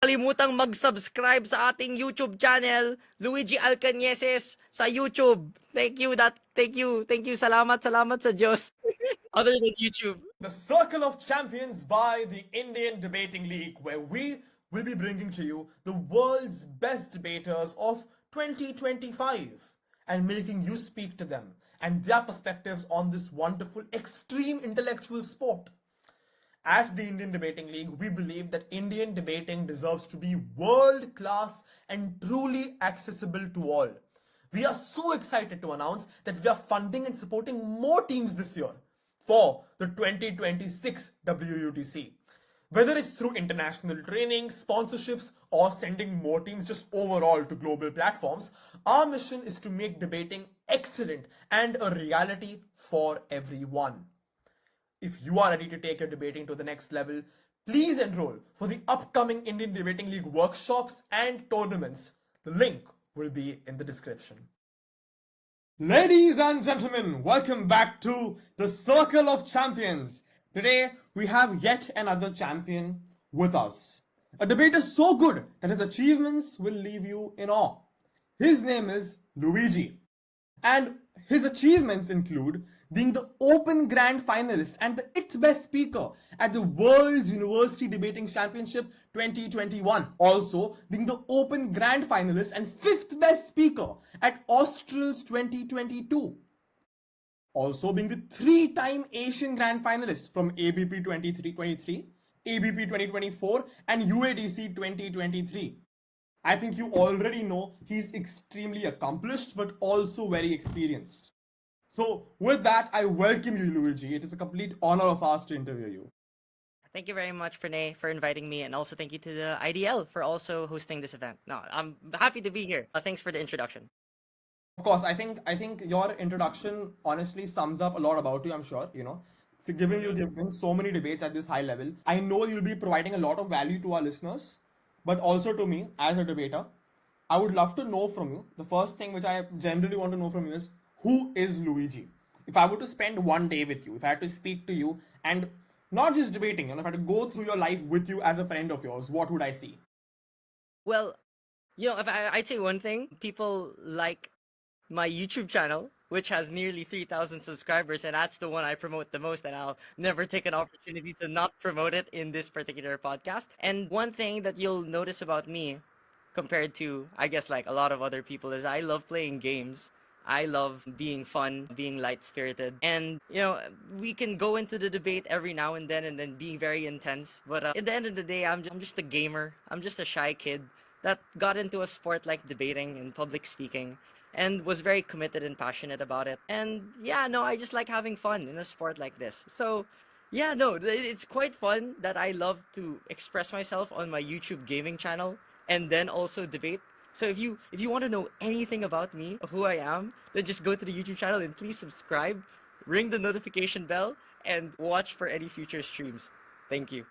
Kalimutang mag-subscribe sa ating YouTube channel, Luigi Alcaneses sa YouTube. Thank you. Salamat sa Diyos. Other than YouTube. The Circle of Champions by the Indian Debating League, where we will be bringing to you the world's best debaters of 2025 and making you speak to them and their perspectives on this wonderful, extreme intellectual sport. At the Indian Debating League, we believe that Indian debating deserves to be world-class and truly accessible to all. We are so excited to announce that we are funding and supporting more teams this year for the 2026 WUDC. Whether it's through international training, sponsorships, or sending more teams just overall to global platforms, our mission is to make debating excellent and a reality for everyone. If you are ready to take your debating to the next level, please enroll for the upcoming Indian Debating League workshops and tournaments. The link will be in the description. Ladies and gentlemen, welcome back to the Circle of Champions. Today, we have yet another champion with us. A debater so good that his achievements will leave you in awe. His name is Luigi. And his achievements include being the Open Grand Finalist and the It Best Speaker at the World's University Debating Championship 2021. Also, being the Open Grand Finalist and 5th Best Speaker at Australs 2022. Also, being the 3-time Asian Grand Finalist from ABP 23, ABP 2024, and UADC 2023. I think you already know he's extremely accomplished, but also very experienced. So with that, I welcome you, Luigi. It is a complete honor of ours to interview you. Thank you very much, Pranay, for inviting me, and also thank you to the IDL for also hosting this event. No, I'm happy to be here. Thanks for the introduction. Of course, I think your introduction honestly sums up a lot about you, I'm sure, So given you've been so many debates at this high level, I know you'll be providing a lot of value to our listeners, but also to me as a debater. I would love to know from you, the first thing which I generally want to know from you is, who is Luigi? If I were to spend one day with you, if I had to speak to you and not just debating, if I had to go through your life with you as a friend of yours, what would I see? Well, if I'd say one thing, people like my YouTube channel, which has nearly 3,000 subscribers, and that's the one I promote the most, and I'll never take an opportunity to not promote it in this particular podcast. And one thing that you'll notice about me, compared to, I guess, like a lot of other people, is I love playing games. I love being fun, being light-spirited. And, we can go into the debate every now and then being very intense. But at the end of the day, I'm just a gamer. I'm just a shy kid that got into a sport like debating and public speaking and was very committed and passionate about it. And I just like having fun in a sport like this. So, it's quite fun that I love to express myself on my YouTube gaming channel and then also debate. So if you want to know anything about me, of who I am, then just go to the YouTube channel and please subscribe, ring the notification bell, and watch for any future streams. Thank you.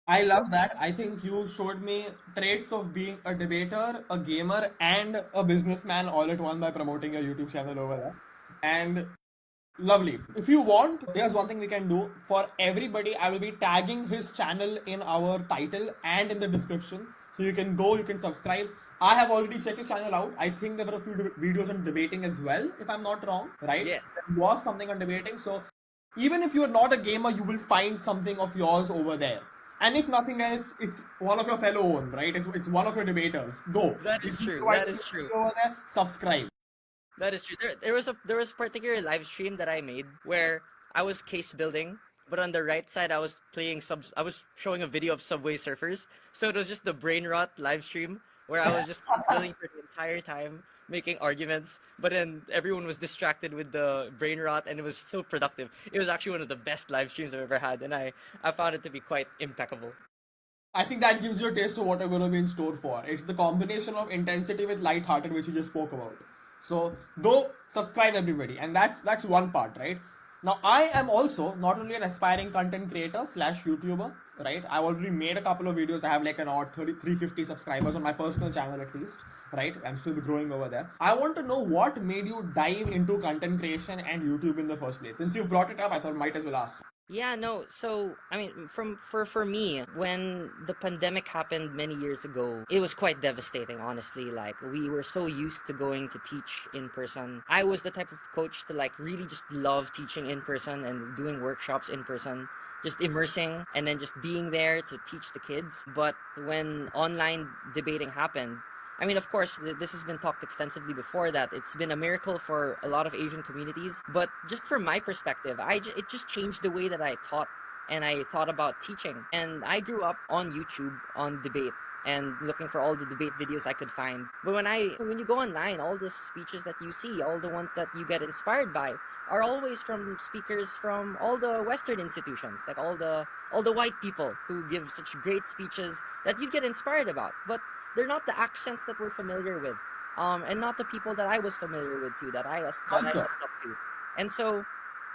I love that. I think you showed me traits of being a debater, a gamer, and a businessman all at once by promoting your YouTube channel over there. And lovely. If you want, here's one thing we can do. For everybody, I will be tagging his channel in our title and in the description. So you can go, you can subscribe. I have already checked his channel out. I think there were a few videos on debating as well, if I'm not wrong, right? Yes. There was something on debating. So even if you're not a gamer, you will find something of yours over there. And if nothing else, it's one of your fellow own, right? It's one of your debaters. Go. That is true. That is true. Over there, subscribe. That is true. There was a particular live stream that I made where I was case building, but on the right side I was I was showing a video of Subway Surfers. So it was just the brain rot live stream where I was just chilling for the entire time, making arguments, but then everyone was distracted with the brain rot, and it was so productive. It was actually one of the best live streams I've ever had, and I found it to be quite impeccable. I think that gives you a taste of what I'm going to be in store for. It's the combination of intensity with light-hearted, which you just spoke about. So go subscribe, everybody, and that's one part, right? Now, I am also not only an aspiring content creator / YouTuber, right? I've already made a couple of videos. I have like an odd 350 subscribers on my personal channel at least, right? I'm still growing over there. I want to know what made you dive into content creation and YouTube in the first place. Since you've brought it up, I thought might as well ask. Yeah, no. So, I mean, for me, when the pandemic happened many years ago, it was quite devastating, honestly. Like, we were so used to going to teach in person. I was the type of coach to like really just love teaching in person and doing workshops in person, just immersing and then just being there to teach the kids. But when online debating happened, I mean, of course, this has been talked extensively before that it's been a miracle for a lot of Asian communities. But just from my perspective, it just changed the way that I taught and I thought about teaching. And I grew up on YouTube on debate and looking for all the debate videos I could find. But when you go online, all the speeches that you see, all the ones that you get inspired by, are always from speakers from all the Western institutions, like all the white people who give such great speeches that you get inspired about. But they're not the accents that we're familiar with, and not the people that I was familiar with too, that I Culture. looked up to. And so,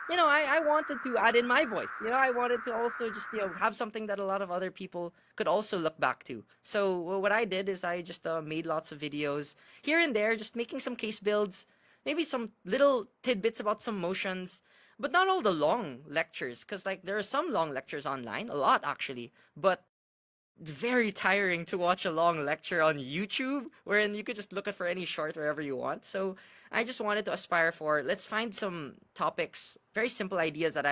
I wanted to add in my voice. I wanted to also just have something that a lot of other people could also look back to. So what I did is I just made lots of videos here and there, just making some case builds, maybe some little tidbits about some motions, but not all the long lectures, because like there are some long lectures online, a lot actually, but very tiring to watch a long lecture on YouTube, wherein you could just look at for any short wherever you want. So I just wanted to aspire for let's find some topics, very simple ideas that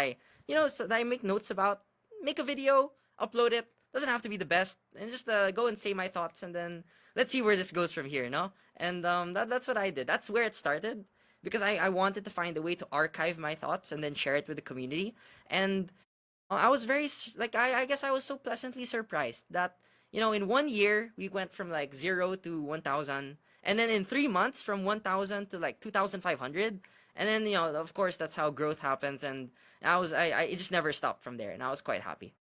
so that I make notes about, make a video, upload it. Doesn't have to be the best, and just go and say my thoughts, and then let's see where this goes from here, no? And that's what I did. That's where it started because I wanted to find a way to archive my thoughts and then share it with the community. And I was like I guess I was so pleasantly surprised that in 1 year we went from like 0 to 1,000, and then in 3 months from 1,000 to like 2,500, and then of course that's how growth happens, and I it just never stopped from there, and I was quite happy.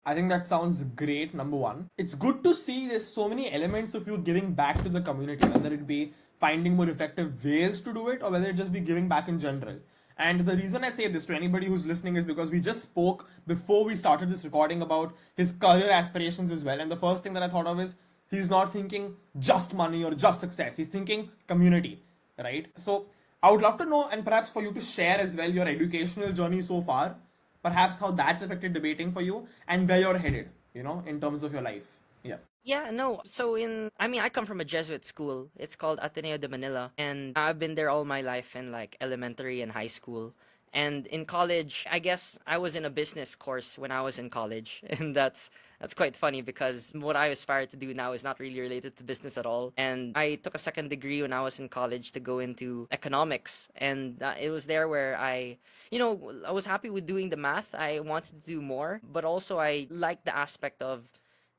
I think that sounds great, number one. It's good to see there's so many elements of you giving back to the community, whether it be finding more effective ways to do it or whether it just be giving back in general. And the reason I say this to anybody who's listening is because we just spoke before we started this recording about his career aspirations as well. And the first thing that I thought of is he's not thinking just money or just success, he's thinking community, right? So I would love to know, and perhaps for you to share as well, your educational journey so far, perhaps how that's affected debating for you and where you're headed, in terms of your life. Yeah. Yeah, no. So I mean, I come from a Jesuit school. It's called Ateneo de Manila, and I've been there all my life in like elementary and high school. And in college, I guess I was in a business course when I was in college, and that's quite funny because what I aspire to do now is not really related to business at all. And I took a second degree when I was in college to go into economics, and it was there where I was happy with doing the math. I wanted to do more, but also I liked the aspect of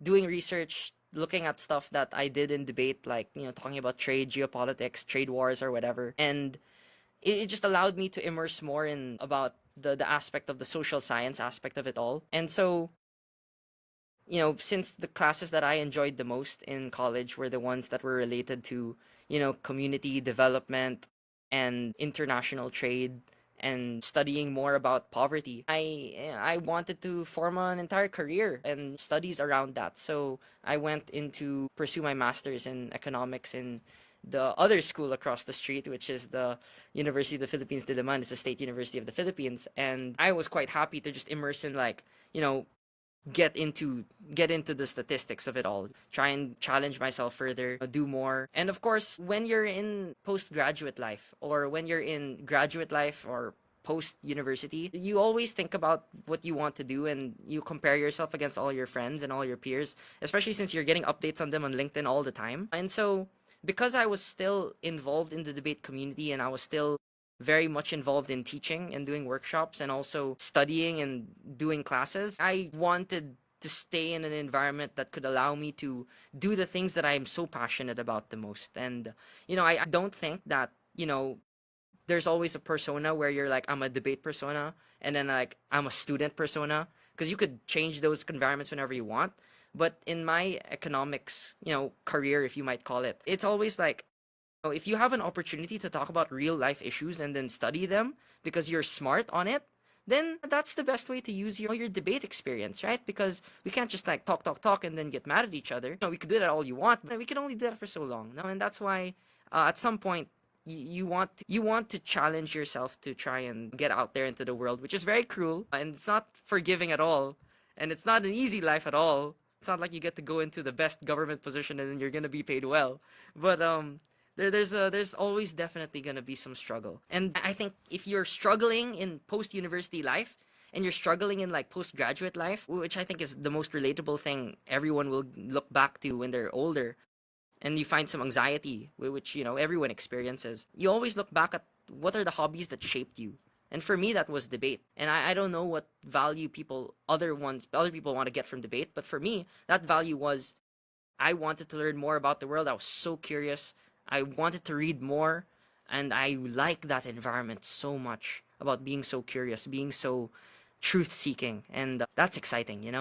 doing research, looking at stuff that I did in debate, like, talking about trade, geopolitics, trade wars, or whatever. And it just allowed me to immerse more in about the aspect of the social science aspect of it all. And so, since the classes that I enjoyed the most in college were the ones that were related to, community development and international trade and studying more about poverty, I wanted to form an entire career and studies around that. So I went into pursue my master's in economics in the other school across the street, which is the University of the Philippines de Diliman. It's the State University of the Philippines, and I was quite happy to just immerse in like get into the statistics of it all, try and challenge myself further, do more. And of course, when you're in postgraduate life or when you're in graduate life or post university, you always think about what you want to do and you compare yourself against all your friends and all your peers, especially since you're getting updates on them on LinkedIn all the time. And so because I was still involved in the debate community and I was still very much involved in teaching and doing workshops and also studying and doing classes, I wanted to stay in an environment that could allow me to do the things that I'm so passionate about the most. And, I don't think that, there's always a persona where you're like, I'm a debate persona, and then like, I'm a student persona, because you could change those environments whenever you want. But in my economics, career, if you might call it, it's always like, if you have an opportunity to talk about real life issues and then study them because you're smart on it, then that's the best way to use your debate experience, right? Because we can't just like talk and then get mad at each other. We could do that all you want, but we can only do that for so long. No, and that's why at some point you want to challenge yourself to try and get out there into the world, which is very cruel and it's not forgiving at all, and it's not an easy life at all. It's not like you get to go into the best government position and then you're gonna be paid well, but there's always definitely gonna be some struggle, and I think if you're struggling in post university life and you're struggling in like postgraduate life, which I think is the most relatable thing everyone will look back to when they're older, and you find some anxiety, which everyone experiences, you always look back at what are the hobbies that shaped you. And for me, that was debate. And I don't know what value other people want to get from debate, but for me, that value was I wanted to learn more about the world. I was so curious. I wanted to read more, and I like that environment so much about being so curious, being so truth seeking, and that's exciting,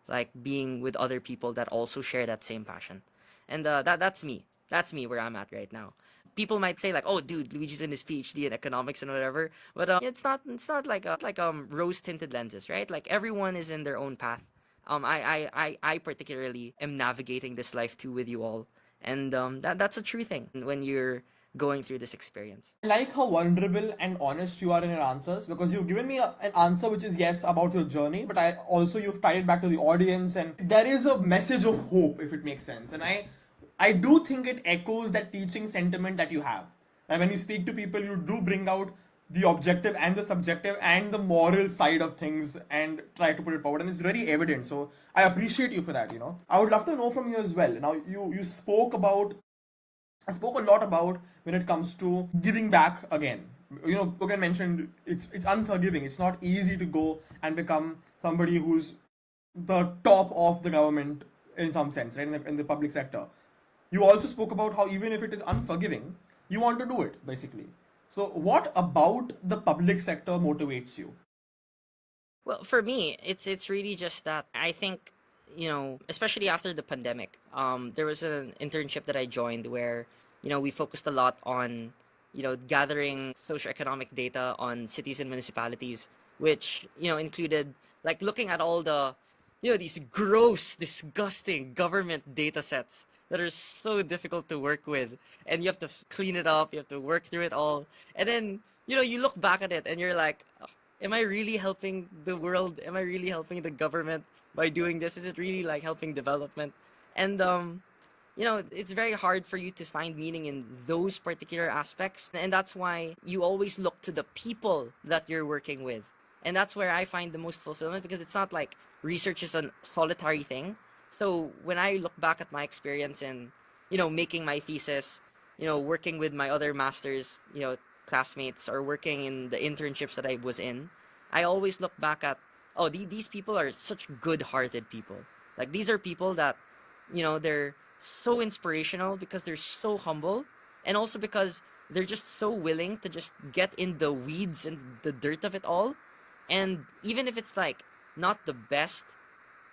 like being with other people that also share that same passion. And that's me. That's me where I'm at right now. People might say like, "Oh, dude, Luigi's in his PhD in economics and whatever," but it's not like rose tinted lenses, right? Like everyone is in their own path. I particularly am navigating this life too with you all, and that's a true thing when you're going through this experience. I like how vulnerable and honest you are in your answers, because you've given me an answer which is yes about your journey, but I also you've tied it back to the audience, and there is a message of hope, if it makes sense. And I do think it echoes that teaching sentiment that you have. And when you speak to people, you do bring out the objective and the subjective and the moral side of things and try to put it forward, and it's very evident. So I appreciate you for that. I would love to know from you as well. Now you spoke about I spoke a lot about when it comes to giving back again. Again mentioned it's unforgiving. It's not easy to go and become somebody who's the top of the government in some sense, right? In the public sector. You also spoke about how even if it is unforgiving, you want to do it basically. So what about the public sector motivates you? Well, for me, it's really just that I think, especially after the pandemic, there was an internship that I joined where, we focused a lot on, gathering socioeconomic data on cities and municipalities, which, included like looking at all the, these gross, disgusting government data sets that are so difficult to work with, and you have to clean it up, you have to work through it all, and then, you look back at it and you're like, am I really helping the world? Am I really helping the government by doing this? Is it really like helping development? And it's very hard for you to find meaning in those particular aspects. And that's why you always look to the people that you're working with. And that's where I find the most fulfillment, because it's not like research is a solitary thing. So when I look back at my experience in, making my thesis, working with my other masters, classmates, or working in the internships that I was in, I always look back at, oh, these people are such good-hearted people. Like these are people that, they're so inspirational because they're so humble, and also because they're just so willing to just get in the weeds and the dirt of it all. And even if it's like not the best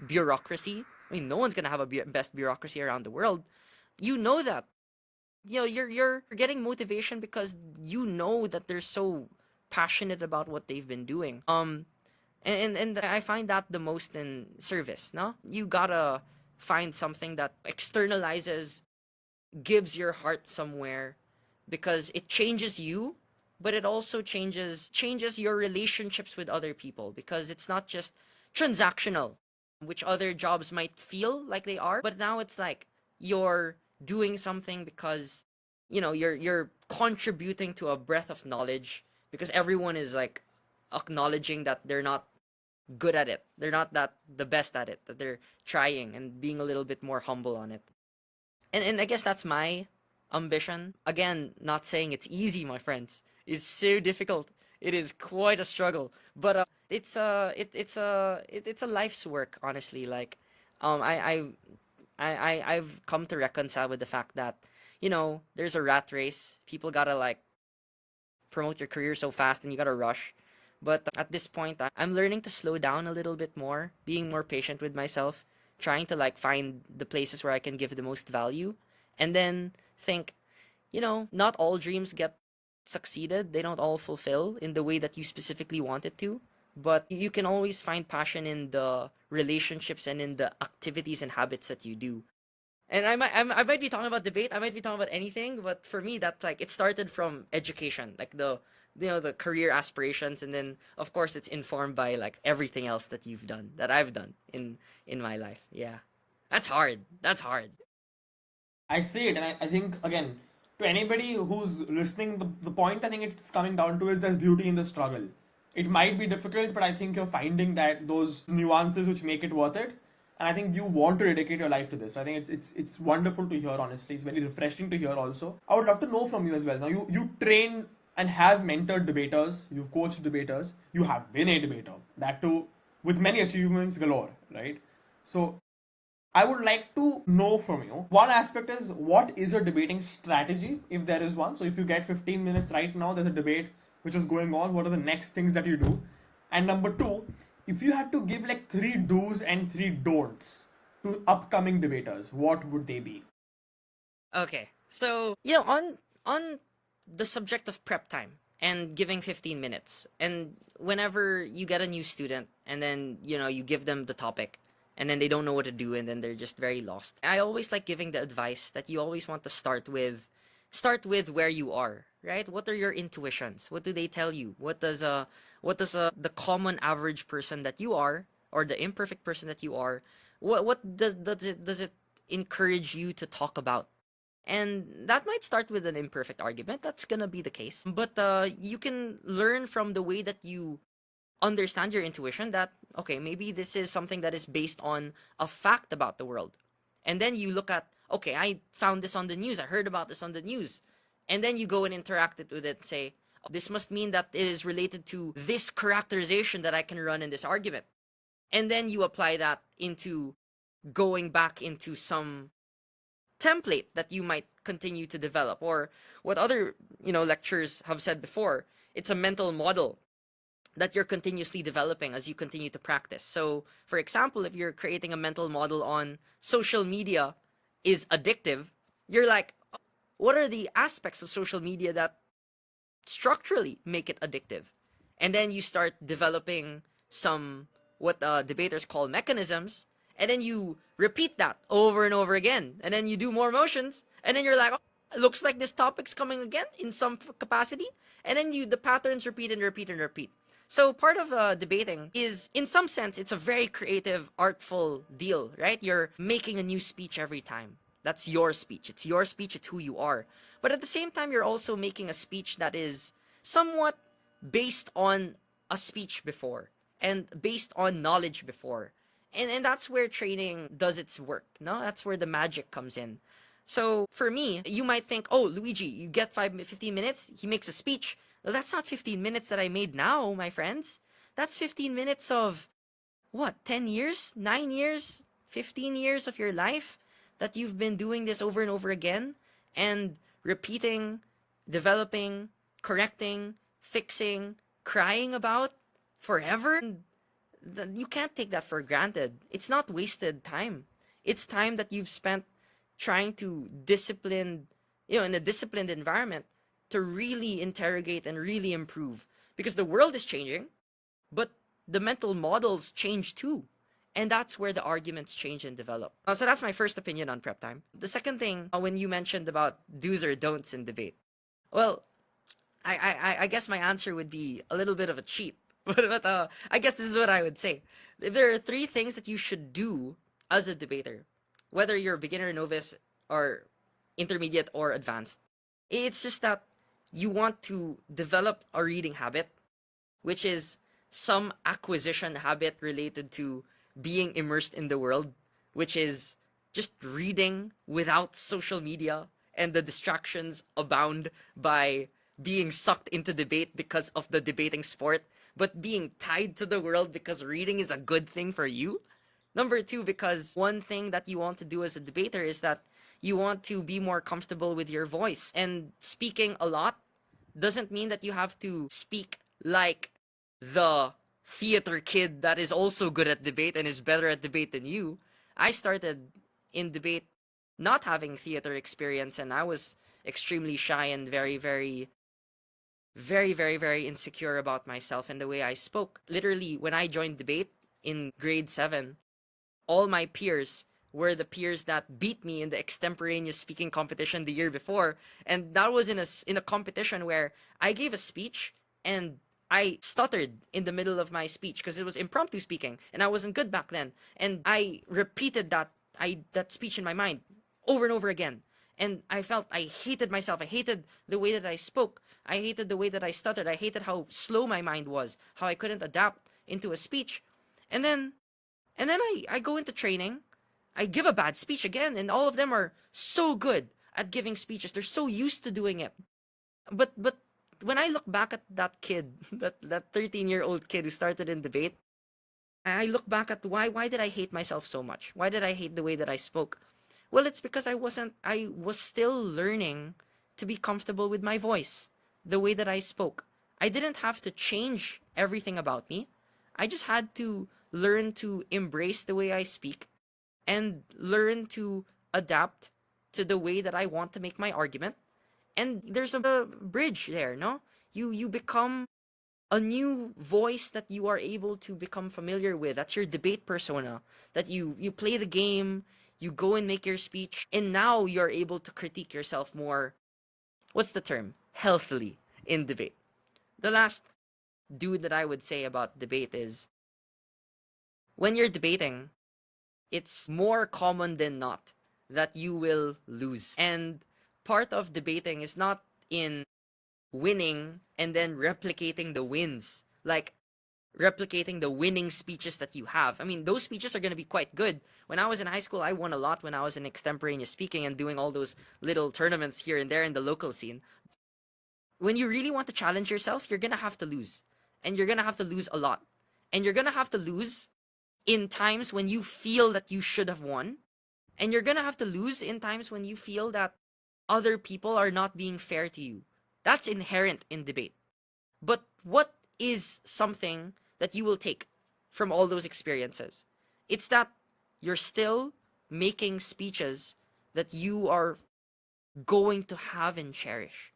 bureaucracy, I mean, no one's gonna have a best bureaucracy around the world. You know that you're getting motivation because you know that they're so passionate about what they've been doing. And I find that the most in service. No, you gotta find something that externalizes, gives your heart somewhere, because it changes you, but it also changes your relationships with other people, because it's not just transactional, which other jobs might feel like they are, but now it's like you're doing something because you're contributing to a breadth of knowledge, because everyone is like acknowledging that they're not good at it, they're not that the best at it, that they're trying and being a little bit more humble on it. And I guess that's my ambition. Again, not saying it's easy, my friends. It's so difficult. It is quite a struggle, but it's a life's work, honestly. Like, I've come to reconcile with the fact that, there's a rat race. People gotta like promote your career so fast, and you gotta rush. But at this point, I'm learning to slow down a little bit more, being more patient with myself, trying to like find the places where I can give the most value, and then think, not all dreams get succeeded. They don't all fulfill in the way that you specifically want it to. But you can always find passion in the relationships and in the activities and habits that you do. And I might be talking about debate, I might be talking about anything, but for me, that's like, it started from education, like the career aspirations, and then of course it's informed by like everything else that you've done, that I've done in my life. Yeah, that's hard. That's hard. I see it, and I think again, to anybody who's listening, the point I think it's coming down to is there's beauty in the struggle. It might be difficult, but I think you're finding that those nuances which make it worth it. And I think you want to dedicate your life to this. I think it's wonderful to hear, honestly. It's very refreshing to hear also. I would love to know from you as well. Now you train and have mentored debaters, you've coached debaters, you have been a debater. That too with many achievements galore, right? So I would like to know from you. One aspect is, what is your debating strategy, if there is one? So if you get 15 minutes right now, there's a debate which is going on. What are the next things that you do? And number two, if you had to give like three do's and three don'ts to upcoming debaters, what would they be? Okay, so on the subject of prep time and giving 15 minutes, and whenever you get a new student and then you give them the topic, and then they don't know what to do, and then they're just very lost, I always like giving the advice that you always want to start with where you are, right? What are your intuitions? What do they tell you? What does the common average person that you are, or the imperfect person that you are, what does it encourage you to talk about? And that might start with an imperfect argument. That's gonna be the case. But you can learn from the way that you understand your intuition that, okay, maybe this is something that is based on a fact about the world. And then you look at, okay, I found this on the news. I heard about this on the news. And then you go and interact it with it and say, oh, this must mean that it is related to this characterization that I can run in this argument. And then you apply that into going back into some template that you might continue to develop, or what other lectures have said before, it's a mental model that you're continuously developing as you continue to practice. So for example, if you're creating a mental model on social media is addictive, you're like, what are the aspects of social media that structurally make it addictive? And then you start developing some, what debaters call mechanisms, and then you repeat that over and over again, and then you do more motions, and then you're like, oh, looks like this topic's coming again in some capacity, and then the patterns repeat and repeat and repeat. So part of debating is, in some sense, it's a very creative, artful deal, right? You're making a new speech every time. That's your speech. It's your speech. It's who you are. But at the same time, you're also making a speech that is somewhat based on a speech before, and based on knowledge before. And that's where training does its work. No, that's where the magic comes in. So for me, you might think, oh, Luigi, you get 15 minutes, he makes a speech. Well, that's not 15 minutes that I made now, my friends. That's 15 minutes of what, 10 years, 9 years, 15 years of your life that you've been doing this over and over again, and repeating, developing, correcting, fixing, crying about forever. You can't take that for granted. It's not wasted time. It's time that you've spent trying to discipline, in a disciplined environment, to really interrogate and really improve. Because the world is changing, but the mental models change too. And that's where the arguments change and develop. So that's my first opinion on prep time. The second thing, when you mentioned about do's or don'ts in debate, well, I guess my answer would be a little bit of a cheat. But I guess this is what I would say. If there are three things that you should do as a debater, whether you're a beginner, novice, or intermediate or advanced, it's just that you want to develop a reading habit, which is some acquisition habit related to being immersed in the world, which is just reading without social media and the distractions abound by being sucked into debate because of the debating sport, but being tied to the world because reading is a good thing for you. Number two, because one thing that you want to do as a debater is that you want to be more comfortable with your voice. And speaking a lot doesn't mean that you have to speak like the theater kid that is also good at debate and is better at debate than you. I started in debate not having theater experience, and I was extremely shy and very, very, very, very, very insecure about myself and the way I spoke. Literally, when I joined debate in grade 7, all my peers were the peers that beat me in the extemporaneous speaking competition the year before, and that was in a competition where I gave a speech and I stuttered in the middle of my speech because it was impromptu speaking and I wasn't good back then, and I repeated that speech in my mind over and over again. And I felt I hated myself. I hated the way that I spoke. I hated the way that I stuttered. I hated how slow my mind was, how I couldn't adapt into a speech. And then I go into training. I give a bad speech again, and all of them are so good at giving speeches. They're so used to doing it. But when I look back at that kid, that 13-year-old kid who started in debate, I look back at why did I hate myself so much? Why did I hate the way that I spoke? Well, it's because I was still learning to be comfortable with my voice, the way that I spoke. I didn't have to change everything about me. I just had to learn to embrace the way I speak and learn to adapt to the way that I want to make my argument. And there's a bridge there, no? You become a new voice that you are able to become familiar with. That's your debate persona. That you play the game, you go and make your speech, and now you're able to critique yourself more, what's the term? Healthily in debate. The last dude that I would say about debate is when you're debating, it's more common than not that you will lose. And part of debating is not in winning and then replicating the wins. Like replicating the winning speeches that you have. I mean, those speeches are going to be quite good. When I was in high school, I won a lot when I was in extemporaneous speaking and doing all those little tournaments here and there in the local scene. When you really want to challenge yourself, you're going to have to lose. And you're going to have to lose a lot. And you're going to have to lose in times when you feel that you should have won. And you're going to have to lose in times when you feel that other people are not being fair to you. That's inherent in debate. But what is something that you will take from all those experiences? It's that you're still making speeches that you are going to have and cherish.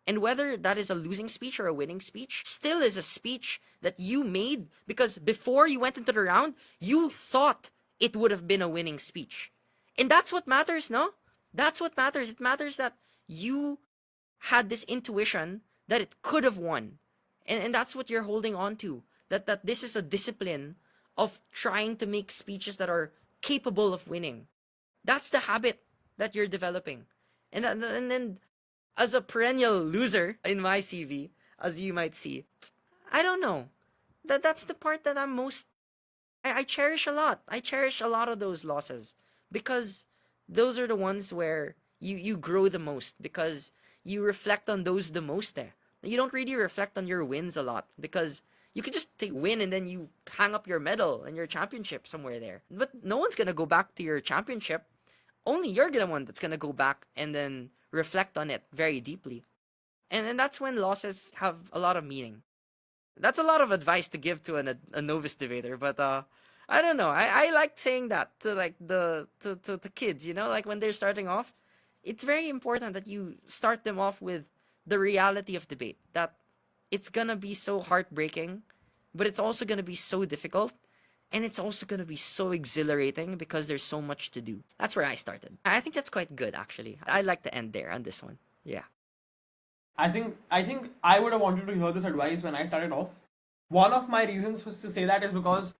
And whether that is a losing speech or a winning speech, still is a speech that you made because before you went into the round, you thought it would have been a winning speech. And that's what matters, no? That's what matters. It matters that you had this intuition that it could have won. And that's what you're holding on to. That this is a discipline of trying to make speeches that are capable of winning. That's the habit that you're developing. And then as a perennial loser in my CV, as you might see, I don't know. That's the part that I'm most I cherish a lot. I cherish a lot of those losses because those are the ones where you grow the most because you reflect on those the most there. You don't really reflect on your wins a lot because you can just take win and then you hang up your medal and your championship somewhere there. But no one's gonna go back to your championship. Only you're the one that's gonna go back and then reflect on it very deeply. And then that's when losses have a lot of meaning. That's a lot of advice to give to a novice debater, but I don't know. I like saying that to like the kids, you know, like when they're starting off. It's very important that you start them off with the reality of debate. That it's gonna be so heartbreaking, but it's also gonna be so difficult, and it's also gonna be so exhilarating because there's so much to do. That's where I started. I think that's quite good actually. I like to end there on this one. Yeah. I think I would have wanted to hear this advice when I started off. One of my reasons was to say that is because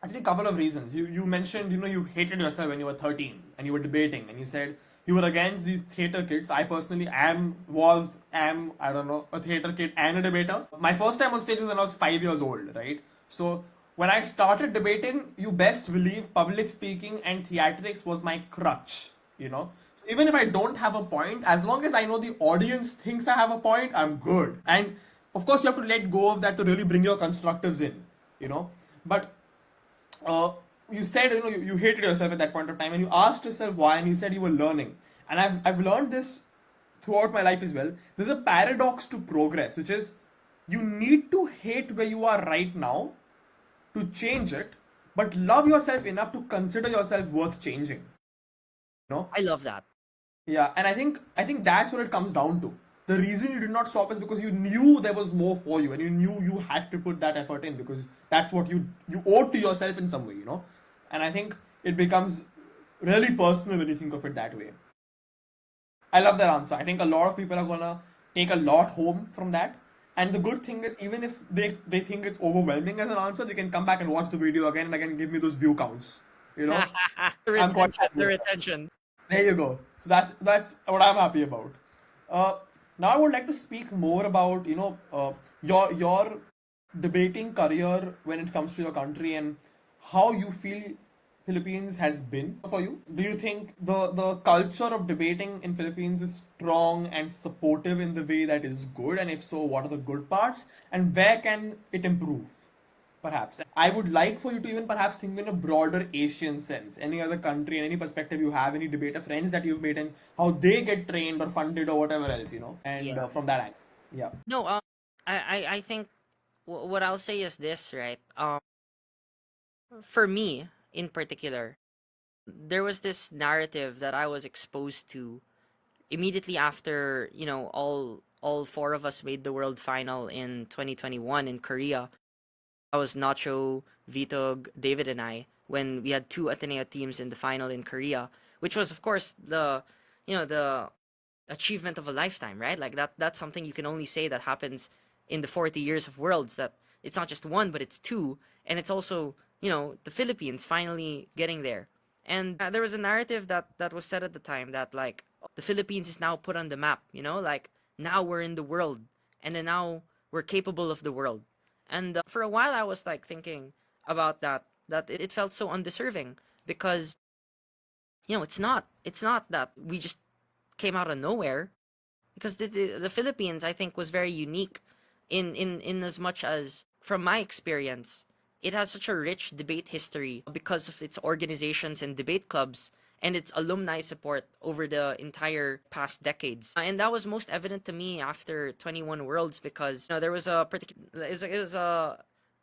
actually a couple of reasons. You mentioned, you hated yourself when you were 13 and you were debating and you said you were against these theater kids. I personally am, I don't know, a theater kid and a debater. My first time on stage was when I was 5 years old, right? So when I started debating, you best believe public speaking and theatrics was my crutch, you know? Even if I don't have a point, as long as I know the audience thinks I have a point, I'm good. And of course, you have to let go of that to really bring your constructives in, you know? But you said you hated yourself at that point of time and you asked yourself why and you said you were learning, and I've learned this throughout my life as well. There's a paradox to progress, which is you need to hate where you are right now to change it, but love yourself enough to consider yourself worth changing, you know. I love that. Yeah, and I think that's what it comes down to. The reason you did not stop is because you knew there was more for you, and you knew you had to put that effort in because that's what you owed to yourself in some way, you know. And I think it becomes really personal when you think of it that way. I love that answer. I think a lot of people are gonna take a lot home from that. And the good thing is, even if they think it's overwhelming as an answer, they can come back and watch the video again and again give me those view counts. You know, The I'm quite retention, happy the with that. retention. There you go. So that's what I'm happy about. Uh, Now I would like to speak more about your debating career when it comes to your country and how you feel Philippines has been for you. Do you think the culture of debating in Philippines is strong and supportive in the way that is good? And if so, what are the good parts? And where can it improve? Perhaps. I would like for you to even perhaps think in a broader Asian sense. Any other country and any perspective you have, any debater friends that you've made and how they get trained or funded or whatever else, and Yeah. from that angle. Yeah. No, I think what I'll say is this, right? For me in particular, there was this narrative that I was exposed to immediately after, all four of us made the world final in 2021 in Korea. I was Nacho, Vitog, David, and I when we had two Ateneo teams in the final in Korea, which was of course the achievement of a lifetime, right? Like that's something you can only say that happens in the 40 years of worlds, that it's not just one but it's two, and it's also, the Philippines finally getting there. And there was a narrative that was said at the time that, like, the Philippines is now put on the map, like now we're in the world, and then now we're capable of the world. And for a while I was like thinking about that it felt so undeserving, because it's not that we just came out of nowhere, because the Philippines, I think, was very unique in as much as, from my experience, it has such a rich debate history because of its organizations and debate clubs and its alumni support over the entire past decades. And that was most evident to me after 21 Worlds, because there was a particular, it was a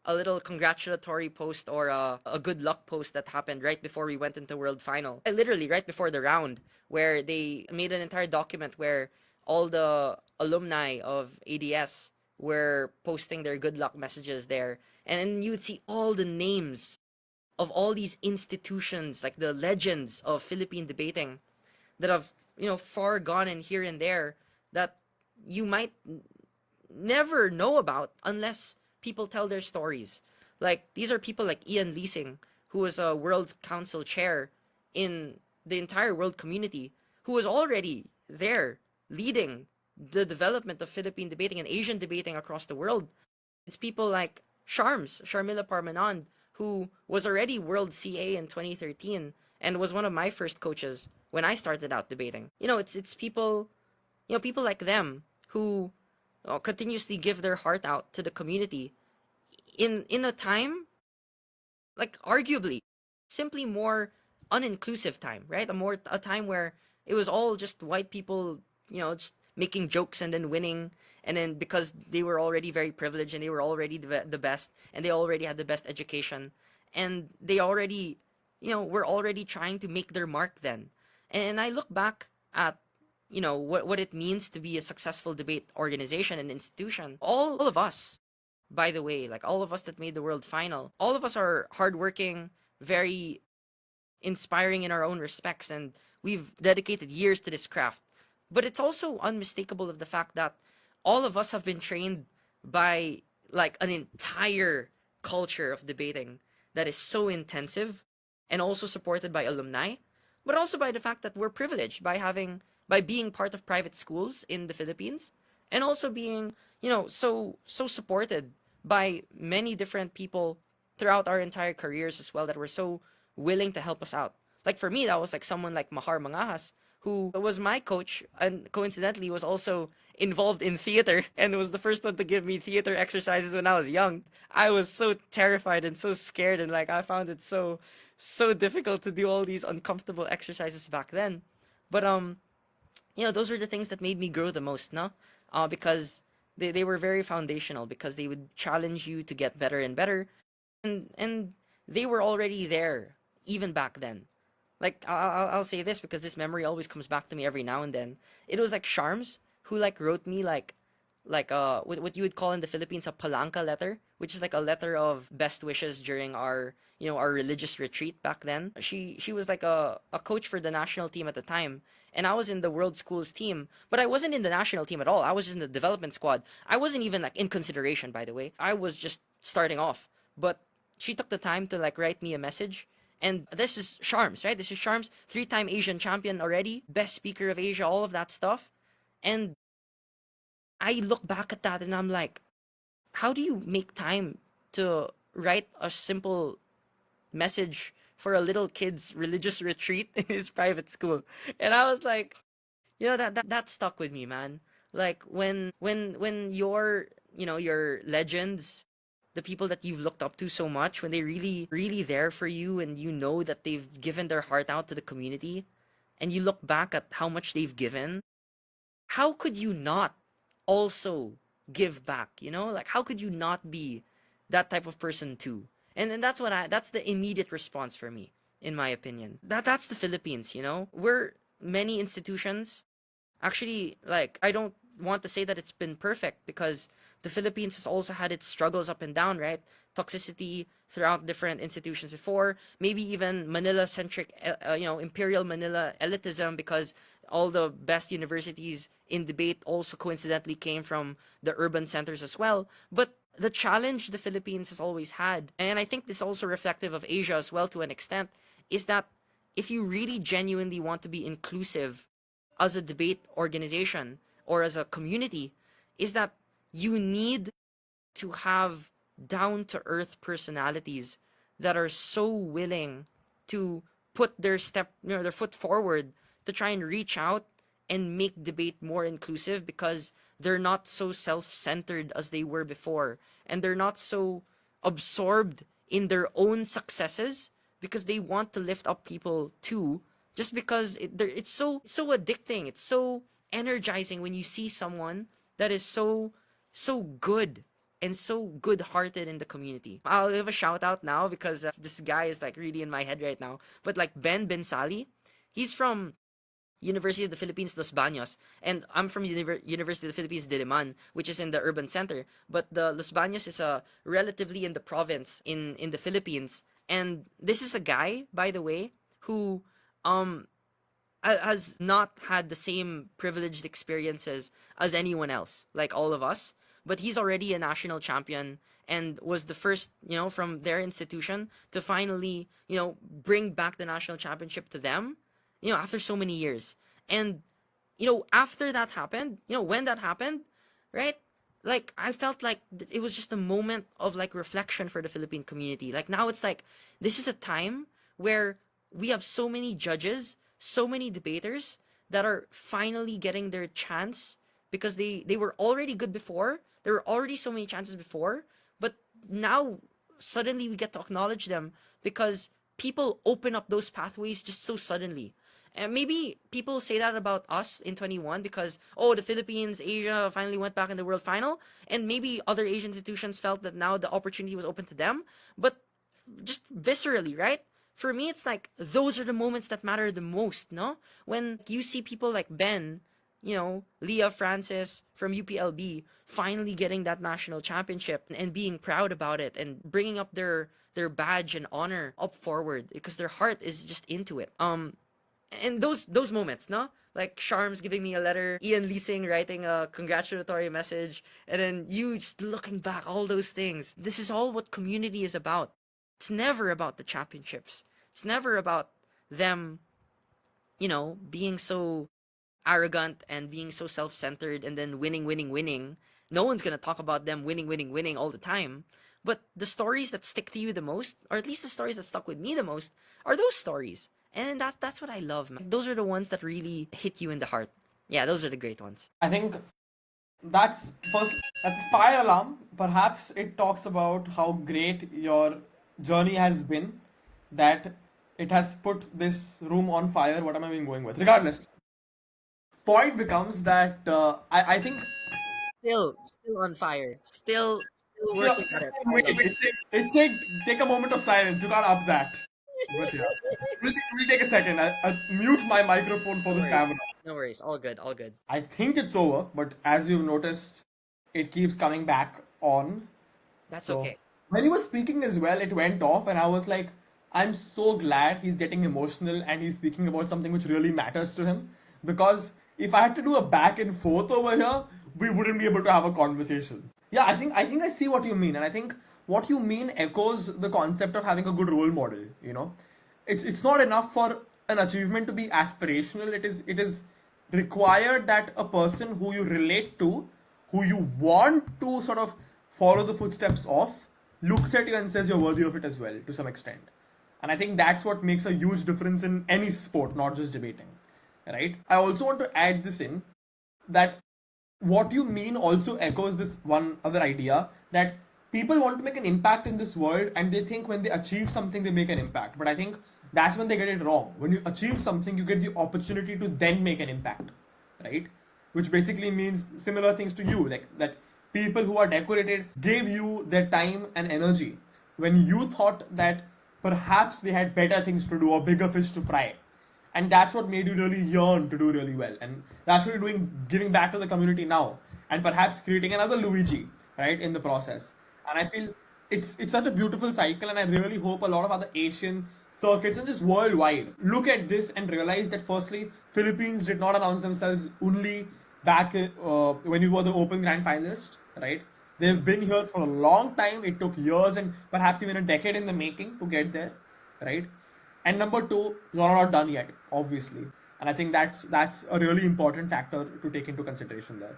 little congratulatory post, or a good luck post that happened right before we went into World Final. Literally right before the round, where they made an entire document where all the alumni of ADS were posting their good luck messages there. And then you would see all the names of all these institutions, like the legends of Philippine debating, that have, far gone and here and there, that you might never know about unless people tell their stories. Like, these are people like Ian Leasing, who was a World Council chair in the entire world community, who was already there leading the development of Philippine debating and Asian debating across the world. It's people like Sharmila Parmanand, who was already World CA in 2013 and was one of my first coaches when I started out debating. It's people, people like them who continuously give their heart out to the community in a time, like, arguably simply more uninclusive time, right? A time where it was all just white people, just making jokes and then winning, and then because they were already very privileged and they were already the best, and they already had the best education, and they already, were already trying to make their mark then. And I look back at, what it means to be a successful debate organization and institution. All of us, by the way, like all of us that made the world final, all of us are hardworking, very inspiring in our own respects, and we've dedicated years to this craft. But it's also unmistakable of the fact that all of us have been trained by, like, an entire culture of debating that is so intensive, and also supported by alumni, but also by the fact that we're privileged by being part of private schools in the Philippines, and also being, so supported by many different people throughout our entire careers as well, that were so willing to help us out. Like, for me, that was like someone like Mahar Mangahas, who was my coach and coincidentally was also involved in theater and was the first one to give me theater exercises when I was young. I was so terrified and so scared, and like I found it so difficult to do all these uncomfortable exercises back then. But those were the things that made me grow the most, no? Because they were very foundational, because they would challenge you to get better and better, and they were already there even back then. Like, I'll say this because this memory always comes back to me every now and then. It was like Sharms who like wrote me what you would call in the Philippines a palanca letter, which is like a letter of best wishes during our our religious retreat back then. She was like a coach for the national team at the time. And I was in the World Schools team, but I wasn't in the national team at all. I was just in the development squad. I wasn't even like in consideration, by the way. I was just starting off. But she took the time to like write me a message. And this is Sharms, right? This is Sharms, 3-time Asian champion already, best speaker of Asia, all of that stuff. And I look back at that and I'm like, how do you make time to write a simple message for a little kid's religious retreat in his private school? And I was like, that stuck with me, man. Like when your legends, the people that you've looked up to so much, when they really there for you, and you know that they've given their heart out to the community, and you look back at how much they've given, how could you not also give back? Like how could you not be that type of person too? And that's the immediate response for me, in my opinion. That's the Philippines. We're many institutions. Actually, like, I don't want to say that it's been perfect, because the Philippines has also had its struggles up and down, right? Toxicity throughout different institutions before, maybe even Manila centric, Imperial Manila elitism, because all the best universities in debate also coincidentally came from the urban centers as well. But the challenge the Philippines has always had, and I think this is also reflective of Asia as well to an extent, is that if you really genuinely want to be inclusive as a debate organization or as a community, is that you need to have down to earth personalities that are so willing to put their foot forward to try and reach out and make debate more inclusive, because they're not so self-centered as they were before, and they're not so absorbed in their own successes, because they want to lift up people too, just because it's so addicting, it's so energizing when you see someone that is so good and so good-hearted in the community. I'll give a shout out now, because this guy is like really in my head right now. But like Ben Bensali, he's from University of the Philippines, Los Baños, and I'm from University of the Philippines, Diliman, which is in the urban center. But the Los Baños is relatively in the province in the Philippines. And this is a guy, by the way, who um has not had the same privileged experiences as anyone else, like all of us. But he's already a national champion, and was the first, from their institution to finally, bring back the national championship to them, after so many years. And, after that happened, when that happened, right? Like, I felt like it was just a moment of like reflection for the Philippine community. Like, now it's like, this is a time where we have so many judges, so many debaters that are finally getting their chance, because they were already good before. There were already so many chances before, but now suddenly we get to acknowledge them, because people open up those pathways just so suddenly. And maybe people say that about us in 21, because, oh, the Philippines, Asia finally went back in the world final, and maybe other Asian institutions felt that now the opportunity was open to them. But just viscerally, right? For me, it's like those are the moments that matter the most, no? When you see people like Ben, Leah Francis from UPLB finally getting that national championship and being proud about it and bringing up their badge and honor up forward, because their heart is just into it. And those moments, no? Like Sharms giving me a letter, Ian Leasing writing a congratulatory message, and then you just looking back, all those things. This is all what community is about. It's never about the championships. It's never about them, being so arrogant and being so self-centered and then winning, winning, winning. No one's gonna talk about them winning, winning, winning all the time. But the stories that stick to you the most, or at least the stories that stuck with me the most, are those stories. And that's what I love, man. Those are the ones that really hit you in the heart. Yeah, those are the great ones. I think that's that's fire alarm. Perhaps it talks about how great your journey has been, that it has put this room on fire. What am I even going with? Regardless, point becomes that I think Still on fire. Still so, working at it. wait, it said take a moment of silence. You can't up that. But yeah, we'll take a second. I'll mute my microphone for No the worries. camera. No worries. All good. All good. I think it's over, but as you've noticed, it keeps coming back on. That's So okay. when he was speaking as well, it went off, and I was like, I'm so glad he's getting emotional and he's speaking about something which really matters to him. Because if I had to do a back and forth over here, we wouldn't be able to have a conversation. Yeah, I think I see what you mean, and I think what you mean echoes the concept of having a good role model. It's not enough for an achievement to be aspirational. It is required that a person who you relate to, who you want to sort of follow the footsteps of, looks at you and says you're worthy of it as well to some extent. And I think that's what makes a huge difference in any sport, not just debating. Right? I also want to add this in, that what you mean also echoes this one other idea, that people want to make an impact in this world and they think when they achieve something they make an impact. But I think that's when they get it wrong. When you achieve something, you get the opportunity to then make an impact, right? Which basically means similar things to you, like that people who are decorated gave you their time and energy when you thought that perhaps they had better things to do or bigger fish to fry, and that's what made you really yearn to do really well, and that's what you're doing, giving back to the community now, and perhaps creating another Luigi, right, in the process. And I feel it's such a beautiful cycle, and I really hope a lot of other Asian circuits and just worldwide look at this and realize that firstly, Philippines did not announce themselves only back when you were the Open Grand Finalist, right? They've been here for a long time. It took years and perhaps even a decade in the making to get there, right? And number two, you're not done yet, obviously. And I think that's a really important factor to take into consideration there.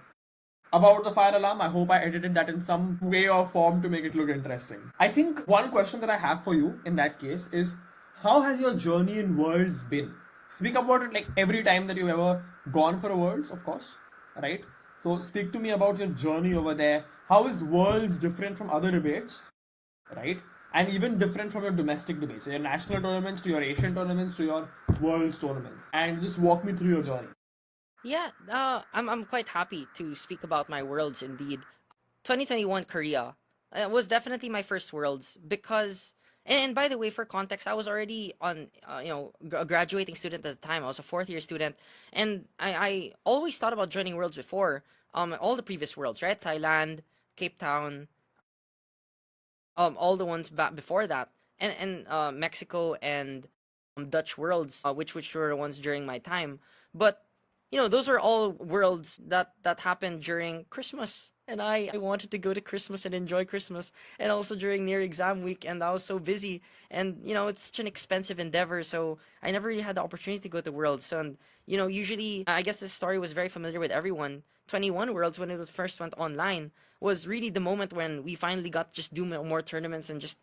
About the fire alarm, I hope I edited that in some way or form to make it look interesting. I think one question that I have for you in that case is, how has your journey in Worlds been? Speak about it like every time that you've ever gone for a Worlds, of course, right? So speak to me about your journey over there. How is Worlds different from other debates, right? And even different from your domestic debates, so your national tournaments to your Asian tournaments to your Worlds tournaments. And just walk me through your journey. Yeah, I'm quite happy to speak about my worlds indeed. 2021 Korea was definitely my first worlds because, and by the way, for context, I was already on a graduating student at the time. I was a fourth year student, and I always thought about joining worlds before all the previous worlds, right? Thailand, Cape Town, all the ones back before that, and Mexico and Dutch worlds, which were the ones during my time. But those are all worlds that happened during Christmas, and I wanted to go to Christmas and enjoy Christmas, and also during near exam week, and I was so busy, and it's such an expensive endeavor, so I never really had the opportunity to go to worlds. So, and usually, I guess this story was very familiar with everyone. 21 Worlds, when it was first went online, was really the moment when we finally got to just do more tournaments and just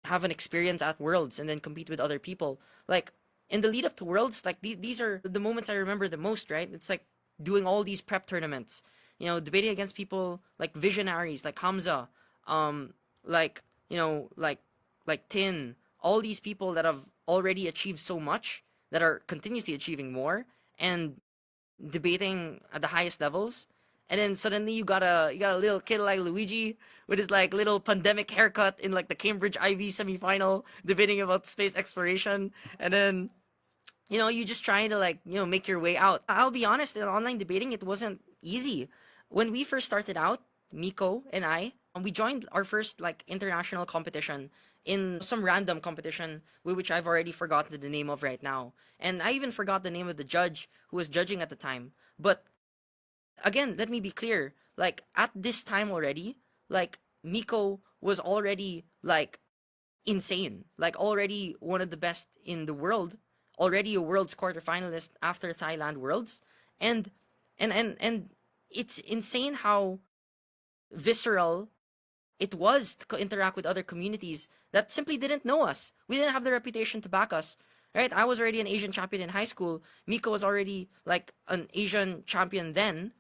have an experience at Worlds and then compete with other people. Like in the lead up to Worlds, like these are the moments I remember the most, right? It's like doing all these prep tournaments, debating against people like visionaries, like Hamza, like like Tin, all these people that have already achieved so much, that are continuously achieving more, and debating at the highest levels. And then suddenly you got a little kid like Luigi with his like little pandemic haircut in like the Cambridge IV semifinal debating about space exploration. And then you just trying to like make your way out. I'll be honest, in online debating it wasn't easy. When we first started out, Miko and I, we joined our first like international competition in some random competition which I've already forgotten the name of right now, and I even forgot the name of the judge who was judging at the time. But again, let me be clear, like at this time already, like Miko was already like insane, like already one of the best in the world, already a world's quarterfinalist after Thailand Worlds, and and it's insane how visceral it was to interact with other communities that simply didn't know us. We didn't have the reputation to back us. Right? I was already an Asian champion in high school. Miko was already like an Asian champion then,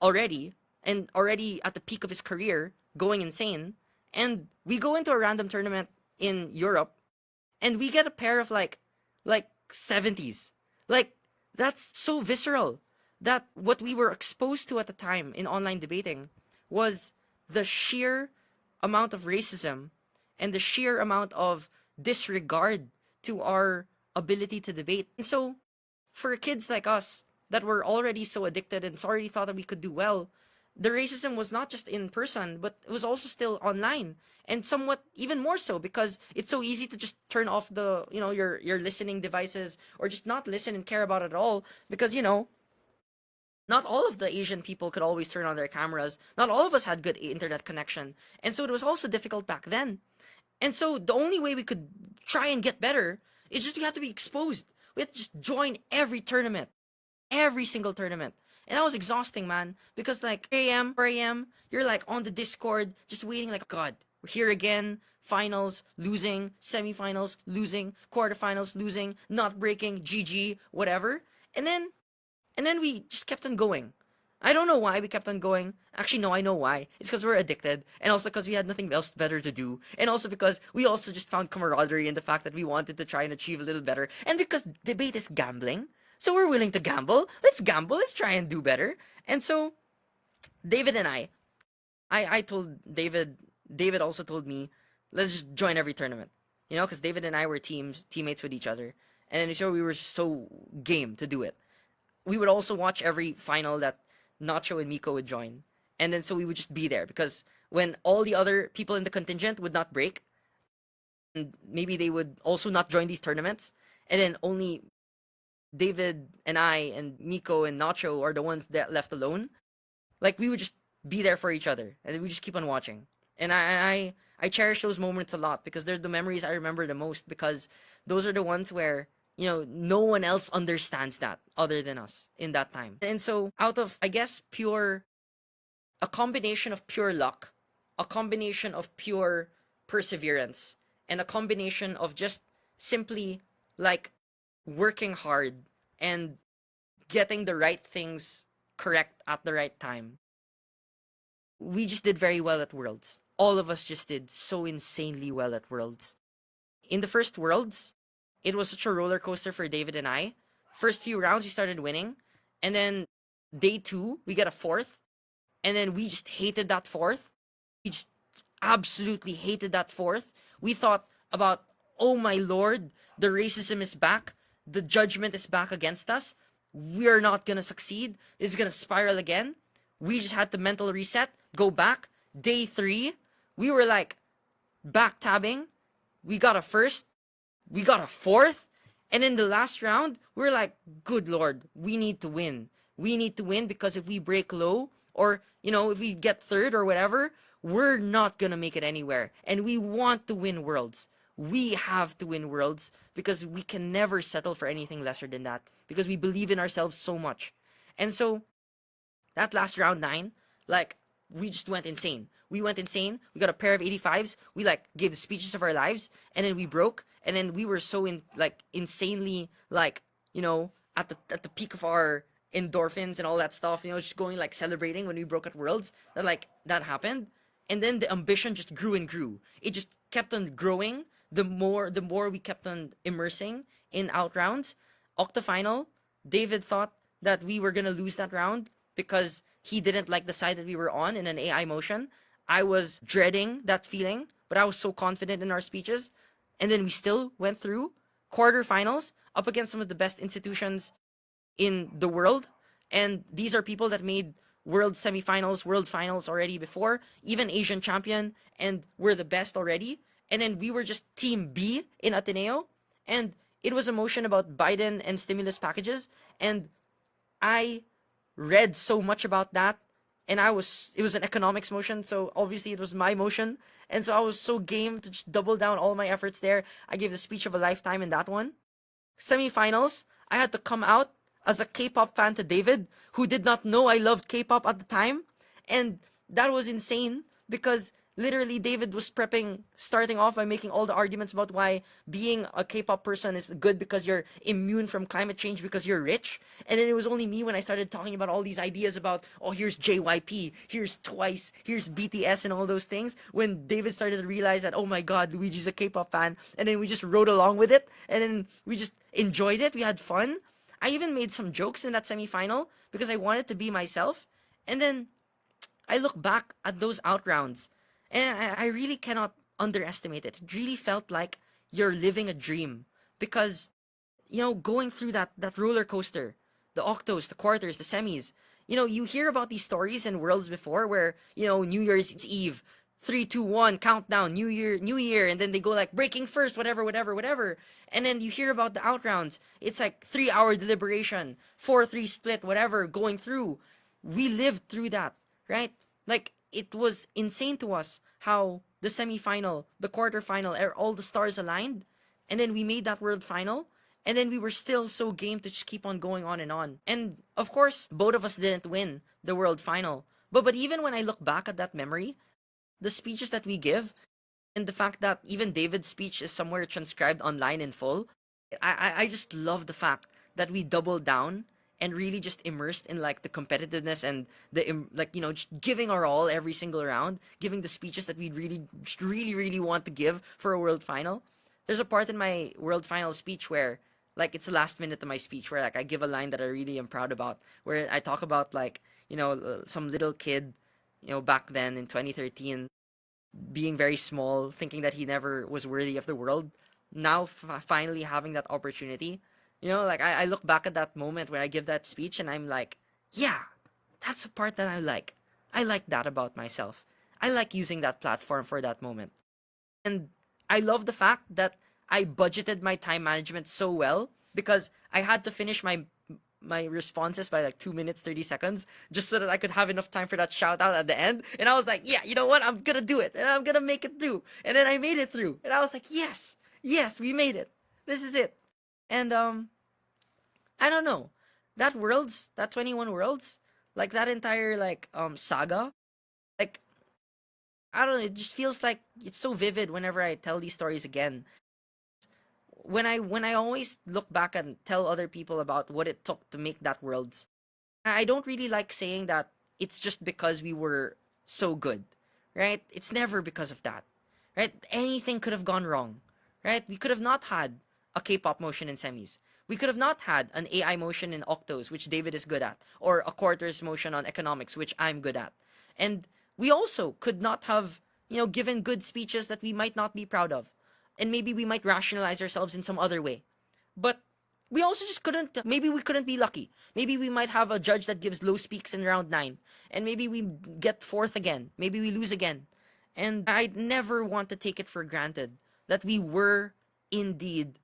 already, and already at the peak of his career, going insane. And we go into a random tournament in Europe, and we get a pair of like 70s. Like that's so visceral. That what we were exposed to at the time in online debating was the sheer amount of racism and the sheer amount of disregard to our ability to debate. And so, for kids like us that were already so addicted and already thought that we could do well, the racism was not just in person, but it was also still online, and somewhat even more so because it's so easy to just turn off the your listening devices or just not listen and care about it at all because not all of the Asian people could always turn on their cameras. Not all of us had good internet connection, and so it was also difficult back then. And so the only way we could try and get better is just we have to be exposed. We have to just join every tournament, every single tournament. And that was exhausting, man. Because like 3 a.m., 4 a.m., you're like on the Discord, just waiting like, God, we're here again. Finals, losing. Semifinals, losing. Quarterfinals, losing. Not breaking. GG, whatever. And then, we just kept on going. I don't know why we kept on going. Actually, no, I know why. It's because we're addicted, and also because we had nothing else better to do, and also because we also just found camaraderie in the fact that we wanted to try and achieve a little better, and because debate is gambling, so we're willing to gamble. Let's gamble. Let's try and do better. And so David and I told David. David also told me, let's just join every tournament, because David and I were teammates with each other, and so we were so game to do it. We would also watch every final that Nacho and Miko would join. And then so we would just be there because when all the other people in the contingent would not break, and maybe they would also not join these tournaments, and then only David and I and Miko and Nacho are the ones that left alone, like we would just be there for each other and we just keep on watching. And I cherish those moments a lot because they're the memories I remember the most because those are the ones where no one else understands that other than us in that time. And so out of, I guess, a combination of pure luck, a combination of pure perseverance, and a combination of just simply like working hard and getting the right things correct at the right time, we just did very well at Worlds. All of us just did so insanely well at Worlds. In the first Worlds, it was such a roller coaster for David and I. First few rounds, we started winning. And then day 2, we got a 4th. And then we just hated that 4th. We just absolutely hated that 4th. We thought about, oh my lord, the racism is back. The judgment is back against us. We're not going to succeed. This is going to spiral again. We just had to mental reset, go back. Day 3, we were like backtabbing. We got a 1st. We got a 4th. And in the last round, we were like, good lord, we need to win. We need to win because if we break low or, if we get 3rd or whatever, we're not going to make it anywhere. And we want to win Worlds. We have to win Worlds because we can never settle for anything lesser than that because we believe in ourselves so much. And so that last round 9, like, we just went insane. We went insane. We got a pair of 85s. We like gave the speeches of our lives, and then we broke. And then we were so insanely at the peak of our endorphins and all that stuff. Just going like celebrating when we broke at Worlds. That happened, and then the ambition just grew and grew. It just kept on growing. The more we kept on immersing in out rounds. Octafinal, David thought that we were gonna lose that round because he didn't like the side that we were on in an AI motion. I was dreading that feeling, but I was so confident in our speeches. And then we still went through quarterfinals up against some of the best institutions in the world. And these are people that made world semifinals, world finals already before, even Asian champion, and we're the best already. And then we were just Team B in Ateneo. And it was a motion about Biden and stimulus packages. And I read so much about that, and it was an economics motion, so obviously it was my motion, and so I was so game to just double down all my efforts there. I gave the speech of a lifetime in that one. Semifinals, I had to come out as a K-pop fan to David, who did not know I loved K-pop at the time, and that was insane because literally David was starting off by making all the arguments about why being a K-pop person is good because you're immune from climate change because you're rich. And then it was only me when I started talking about all these ideas about, oh, here's JYP, here's Twice, here's BTS and all those things, when David started to realize that, oh my god, Luigi's a K-pop fan. And then we just rode along with it, and then we just enjoyed it. We had fun. I even made some jokes in that semifinal because I wanted to be myself. And then I look back at those out rounds, and I really cannot underestimate it. It really felt like you're living a dream because, going through that roller coaster, the octos, the quarters, the semis, You hear about these stories in worlds before where, New Year's Eve, 3, 2, 1, countdown, New Year, and then they go like breaking first, whatever, whatever, whatever. And then you hear about the out rounds. It's like 3 hour deliberation, 4-3 split, whatever, going through. We lived through that, right? Like, it was insane to us how the semifinal, the quarterfinal, all the stars aligned, and then we made that world final, and then we were still so game to just keep on going on and on. And of course, both of us didn't win the world final. But even when I look back at that memory, the speeches that we give, and the fact that even David's speech is somewhere transcribed online in full, I just love the fact that we doubled down and really just immersed in like the competitiveness and like just giving our all every single round, giving the speeches that we really want to give for a world final. There's a part in my world final speech where like it's the last minute of my speech where like I give a line that I really am proud about, where I talk about like some little kid back then in 2013 being very small, thinking that he never was worthy of the world, now finally having that opportunity. Like I look back at that moment when I give that speech and I'm like, yeah, that's a part that I like. I like that about myself. I like using that platform for that moment. And I love the fact that I budgeted my time management so well because I had to finish my responses by like 2 minutes 30 seconds just so that I could have enough time for that shout out at the end. And I was like, yeah, you know what, I'm gonna do it and I'm gonna make it through. And then I made it through and I was like, yes, we made it, this is it. And I don't know, that 21 worlds, like that entire like saga, like I don't know, it just feels like it's so vivid whenever I tell these stories again. When I always look back and tell other people about what it took to make that worlds, I don't really like saying that it's just because we were so good, right? It's never because of that, right? Anything could have gone wrong, right? We could have not had a K-pop motion in semis. We could have not had an AI motion in octos, which David is good at, or a quarters motion on economics, which I'm good at. And we also could not have, given good speeches that we might not be proud of. And maybe we might rationalize ourselves in some other way. But we also just couldn't, maybe we couldn't be lucky. Maybe we might have a judge that gives low speaks in round 9. And maybe we get fourth again. Maybe we lose again. And I'd never want to take it for granted that we were indeed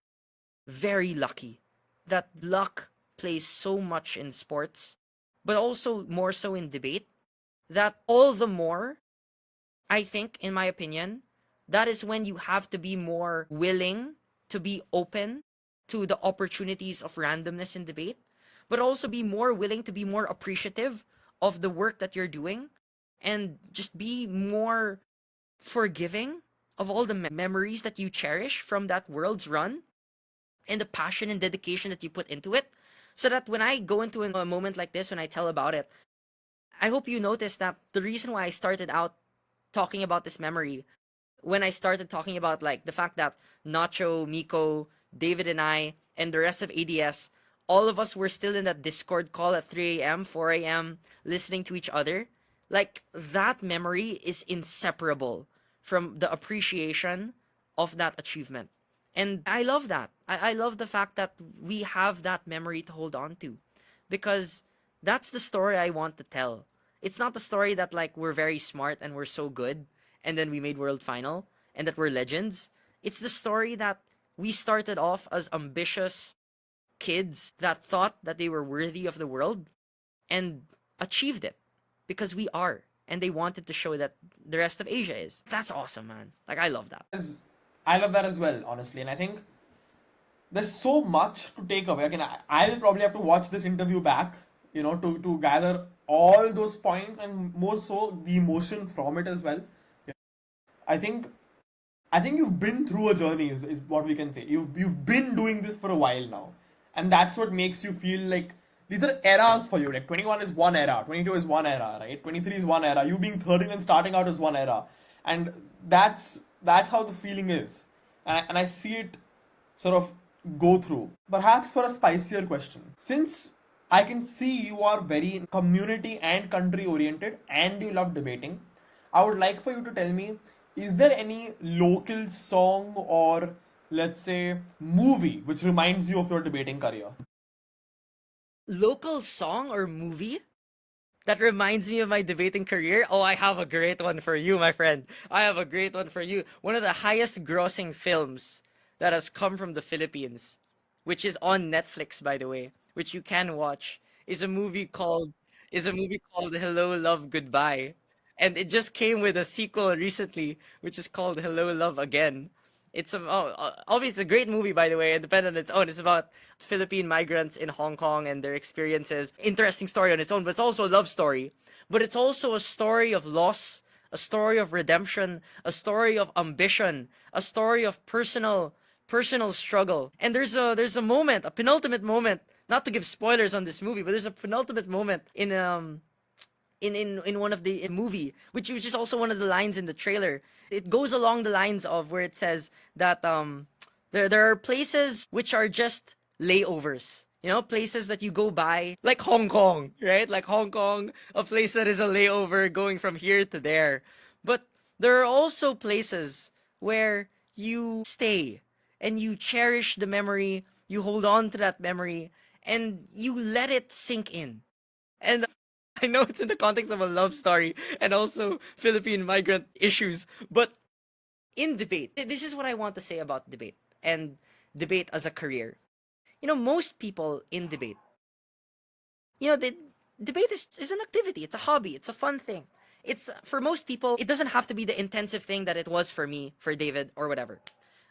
very lucky. That luck plays so much in sports, but also more so in debate. That all the more, I think, in my opinion, that is when you have to be more willing to be open to the opportunities of randomness in debate, but also be more willing to be more appreciative of the work that you're doing and just be more forgiving of all the memories that you cherish from that world's run and the passion and dedication that you put into it. So that when I go into a moment like this, when I tell about it, I hope you notice that the reason why I started out talking about this memory, when I started talking about like the fact that Nacho, Miko, David and I, and the rest of ADS, all of us were still in that Discord call at 3 a.m., 4 a.m., listening to each other. Like, that memory is inseparable from the appreciation of that achievement. And I love that. I love the fact that we have that memory to hold on to. Because that's the story I want to tell. It's not the story that like we're very smart and we're so good and then we made world final and that we're legends. It's the story that we started off as ambitious kids that thought that they were worthy of the world and achieved it because we are. And they wanted to show that the rest of Asia is. That's awesome, man. Like, I love that. I love that as well, honestly. And I think there's so much to take away. Again, I'll probably have to watch this interview back, to gather all those points and more so the emotion from it as well. I think I think you've been through a journey is what we can say. You've been doing this for a while now. And that's what makes you feel like these are eras for you. Like 21 is one era, 22 is one era, right? 23 is one era. You being 13 and starting out is one era. And that's how the feeling is. And I see it sort of go through. Perhaps for a spicier question. Since I can see you are very community and country oriented and you love debating, I would like for you to tell me, is there any local song or let's say movie which reminds you of your debating career? Local song or movie? that reminds me of my debating career, oh, I have a great one for you, my friend. I have a great one for you. One of the highest grossing films that has come from the Philippines, which is on Netflix, by the way, which you can watch, is a movie called Hello, Love, Goodbye. And it just came with a sequel recently, which is called Hello, Love Again. Obviously, it's a great movie, by the way, independent on its own. It's about Philippine migrants in Hong Kong and their experiences. Interesting story on its own, but it's also a love story. But it's also a story of loss, a story of redemption, a story of ambition, a story of personal struggle. And there's a moment, a penultimate moment. Not to give spoilers on this movie, but there's a penultimate moment in one of the movie, which is also one of the lines in the trailer. It goes along the lines of where it says that there are places which are just layovers. You know, places that you go by, like Hong Kong, right? Like Hong Kong, a place that is a layover going from here to there. But there are also places where you stay and you cherish the memory, you hold on to that memory, and you let it sink in. And I know it's in the context of a love story and also Philippine migrant issues, but in debate, this is what I want to say about debate and debate as a career. You know, most people in debate, the debate is an activity, it's a hobby, it's a fun thing. It's for most people, it doesn't have to be the intensive thing that it was for me, for David, or whatever.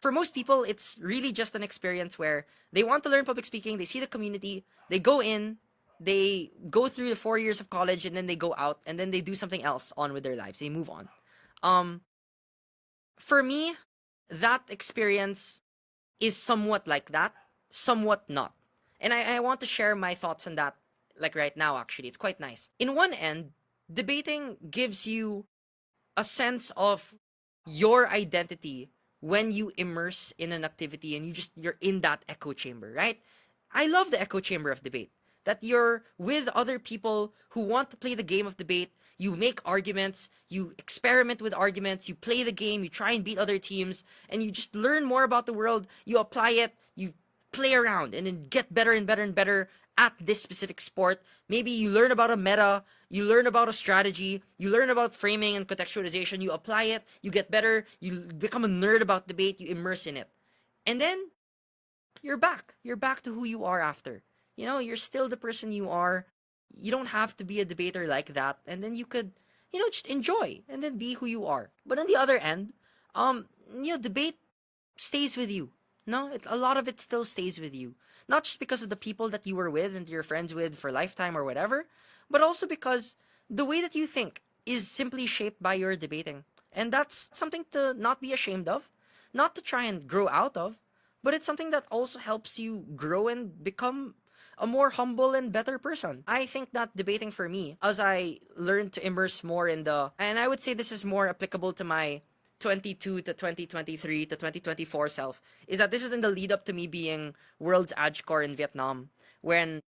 For most people, it's really just an experience where they want to learn public speaking, they see the community, they go in, they go through the 4 years of college, and then they go out, and then they do something else on with their lives. They move on. Um, for me, that experience is somewhat like that, somewhat not. And I want to share my thoughts on that, like right now, actually. It's quite nice. In one end, debating gives you a sense of your identity when you immerse in an activity and you're in that echo chamber, right? I love the echo chamber of debate. That you're with other people who want to play the game of debate. You make arguments, you experiment with arguments, you play the game, you try and beat other teams, and you just learn more about the world. You apply it, you play around, and then get better and better and better at this specific sport. Maybe you learn about a meta, you learn about a strategy, you learn about framing and contextualization, you apply it, you get better, you become a nerd about debate, you immerse in it. And then you're back. You're back to who you are after. You know, you're still the person you are. You don't have to be a debater like that. And then you could, just enjoy and then be who you are. But on the other end, debate stays with you. No, a lot of it still stays with you. Not just because of the people that you were with and you're friends with for lifetime or whatever, but also because the way that you think is simply shaped by your debating. And that's something to not be ashamed of, not to try and grow out of, but it's something that also helps you grow and become a more humble and better person. I think that debating for me, as I learned to immerse more and I would say this is more applicable to my 22 to 2023 to 2024 self, is that this is in the lead up to me being world's core in Vietnam, when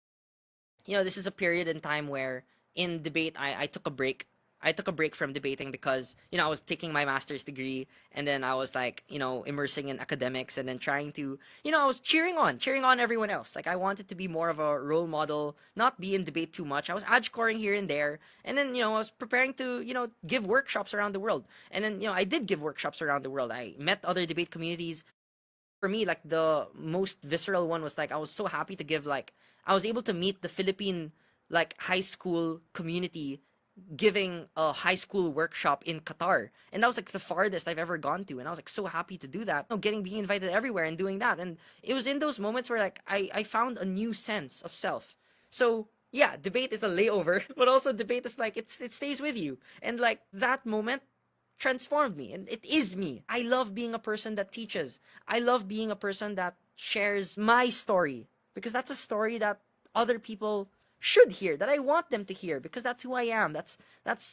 this is a period in time where in debate I took a break. I took a break from debating because, I was taking my master's degree and then I was like, immersing in academics and then trying to, I was cheering on everyone else. Like I wanted to be more of a role model, not be in debate too much. I was scoring here and there. And then, I was preparing to, give workshops around the world. And then, I did give workshops around the world. I met other debate communities. For me, like the most visceral one was like, I was so happy to give like, I was able to meet the Philippine like high school community giving a high school workshop in Qatar. And that was like the farthest I've ever gone to. And I was like so happy to do that. Being invited everywhere and doing that. And it was in those moments where like I found a new sense of self. So yeah, debate is a layover, but also debate is like it stays with you. And like that moment transformed me and it is me. I love being a person that teaches. I love being a person that shares my story because that's a story that other people should hear, that I want them to hear because that's who I am. That's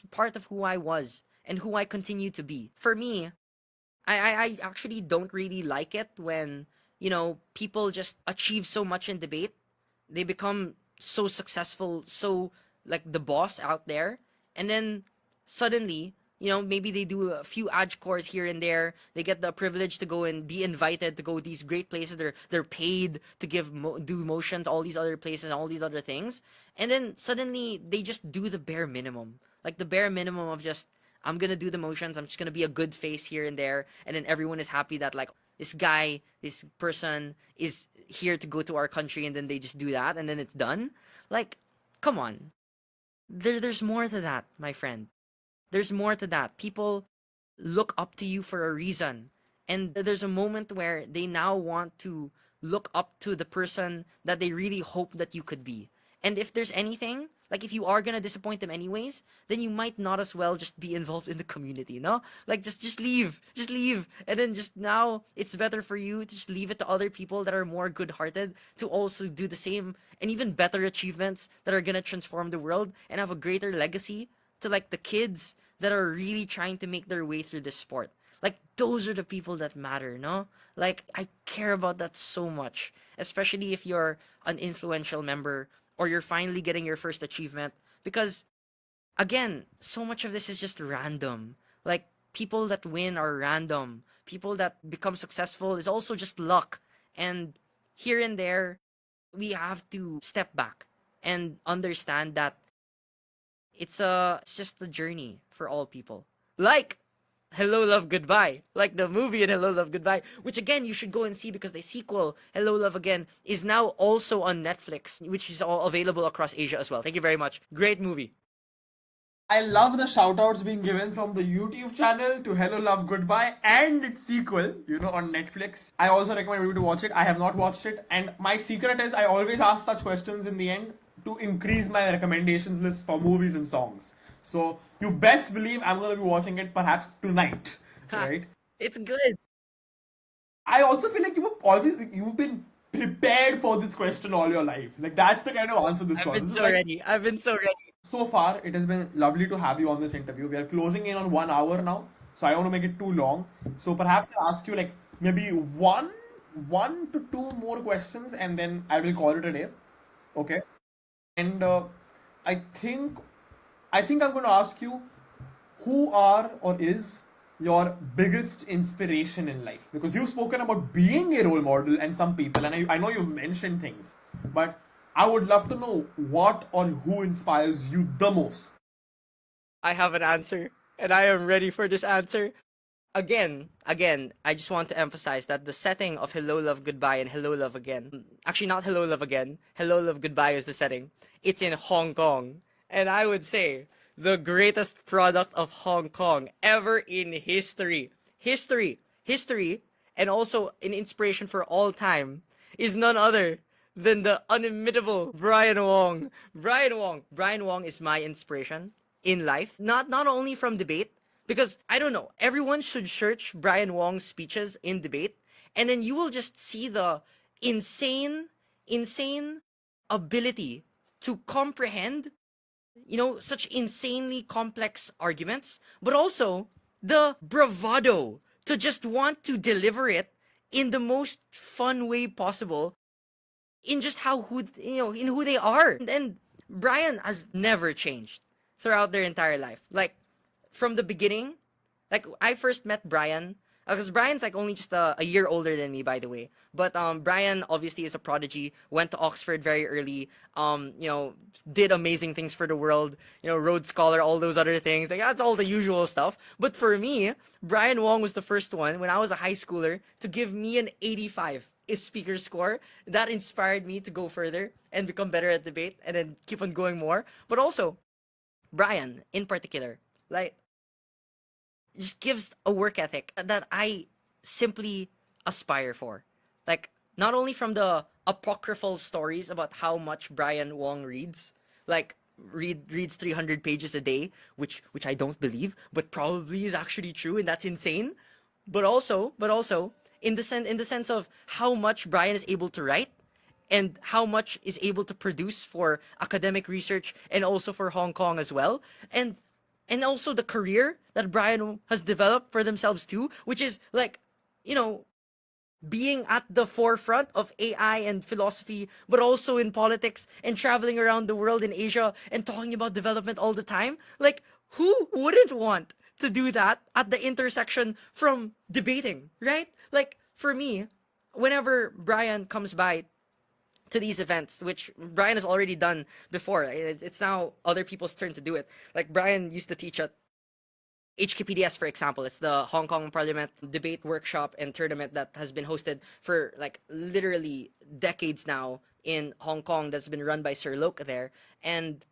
part of who I was and who I continue to be. For me, I actually don't really like it when, people just achieve so much in debate. They become so successful, so like the boss out there, and then suddenly maybe they do a few Aj cores here and there. They get the privilege to go and be invited to go these great places. They're paid to do motions, all these other places, and all these other things. And then suddenly they just do the bare minimum, like the bare minimum of just, I'm gonna do the motions. I'm just gonna be a good face here and there, and then everyone is happy that, like, this guy, this person is here to go to our country, and then they just do that, and then it's done. Like, come on. There's more to that, my friend. There's more to that. People look up to you for a reason. And there's a moment where they now want to look up to the person that they really hope that you could be. And if there's anything, like if you are gonna disappoint them anyways, then you might not as well just be involved in the community, no? Like just leave. Just leave. And then just now it's better for you to just leave it to other people that are more good hearted to also do the same and even better achievements that are gonna transform the world and have a greater legacy to, like, the kids that are really trying to make their way through this sport. Like, those are the people that matter, no? Like, I care about that so much, especially if you're an influential member or you're finally getting your first achievement. Because, again, so much of this is just random. Like, people that win are random. People that become successful is also just luck. And here and there, we have to step back and understand that it's just a journey for all people. Like Hello Love Goodbye, like the movie in Hello Love Goodbye, which again you should go and see because the sequel Hello Love Again is now also on Netflix, which is all available across Asia as well. Thank you very much. Great movie. I love the shout outs being given from the YouTube channel to Hello Love Goodbye and its sequel, on Netflix. I also recommend everybody to watch it. I have not watched it. And my secret is I always ask such questions in the end to increase my recommendations list for movies and songs. So you best believe I'm going to be watching it perhaps tonight, right? It's good. I also feel like you've been prepared for this question all your life. Like that's the kind of answer this I've was. been This is so like, ready. I've been so ready. so far, it has been lovely to have you on this interview. We are closing in on 1 hour now, so I don't want to make it too long. So perhaps I'll ask you like maybe one to two more questions, and then I will call it a day. Okay. And I think I think I'm going to ask you who are or is your biggest inspiration in life? Because you've spoken about being a role model and some people, and I know you've mentioned things, but I would love to know what or who inspires you the most. I have an answer, and I am ready for this answer. Again, I just want to emphasize that the setting of Hello Love Goodbye and Hello Love Again, actually not Hello Love Again, Hello Love Goodbye is the setting. It's in Hong Kong. And I would say the greatest product of Hong Kong ever in history. History, and also an inspiration for all time is none other than the unimitable Brian Wong. Brian Wong is my inspiration in life, not only from debate, because I don't know, everyone should search Brian Wong's speeches in debate, and then you will just see the insane ability to comprehend, such insanely complex arguments, but also the bravado to just want to deliver it in the most fun way possible in just in who they are. And Brian has never changed throughout their entire life. Like, from the beginning, like I first met Brian because Brian's like only just a year older than me, by the way. But Brian obviously is a prodigy. Went to Oxford very early. Did amazing things for the world. Rhodes Scholar, all those other things. Like that's all the usual stuff. But for me, Brian Wong was the first one when I was a high schooler to give me an 85 is speaker score. That inspired me to go further and become better at debate and then keep on going more. But also, Brian in particular, like, just gives a work ethic that I simply aspire for. Like, not only from the apocryphal stories about how much Brian Wong reads, like reads 300 pages a day, which I don't believe, but probably is actually true, and that's insane. But also in the sense of how much Brian is able to write and how much is able to produce for academic research and also for Hong Kong as well. And also the career that Brian has developed for themselves too, which is like, being at the forefront of AI and philosophy, but also in politics and traveling around the world in Asia and talking about development all the time. Like, who wouldn't want to do that at the intersection from debating, right? Like, for me, whenever Brian comes by to these events, which Brian has already done before, it's now other people's turn to do it. Like, Brian used to teach at HKPDS, for example. It's the Hong Kong Parliament debate workshop and tournament that has been hosted for like literally decades now in Hong Kong, that's been run by Sir Loke there. And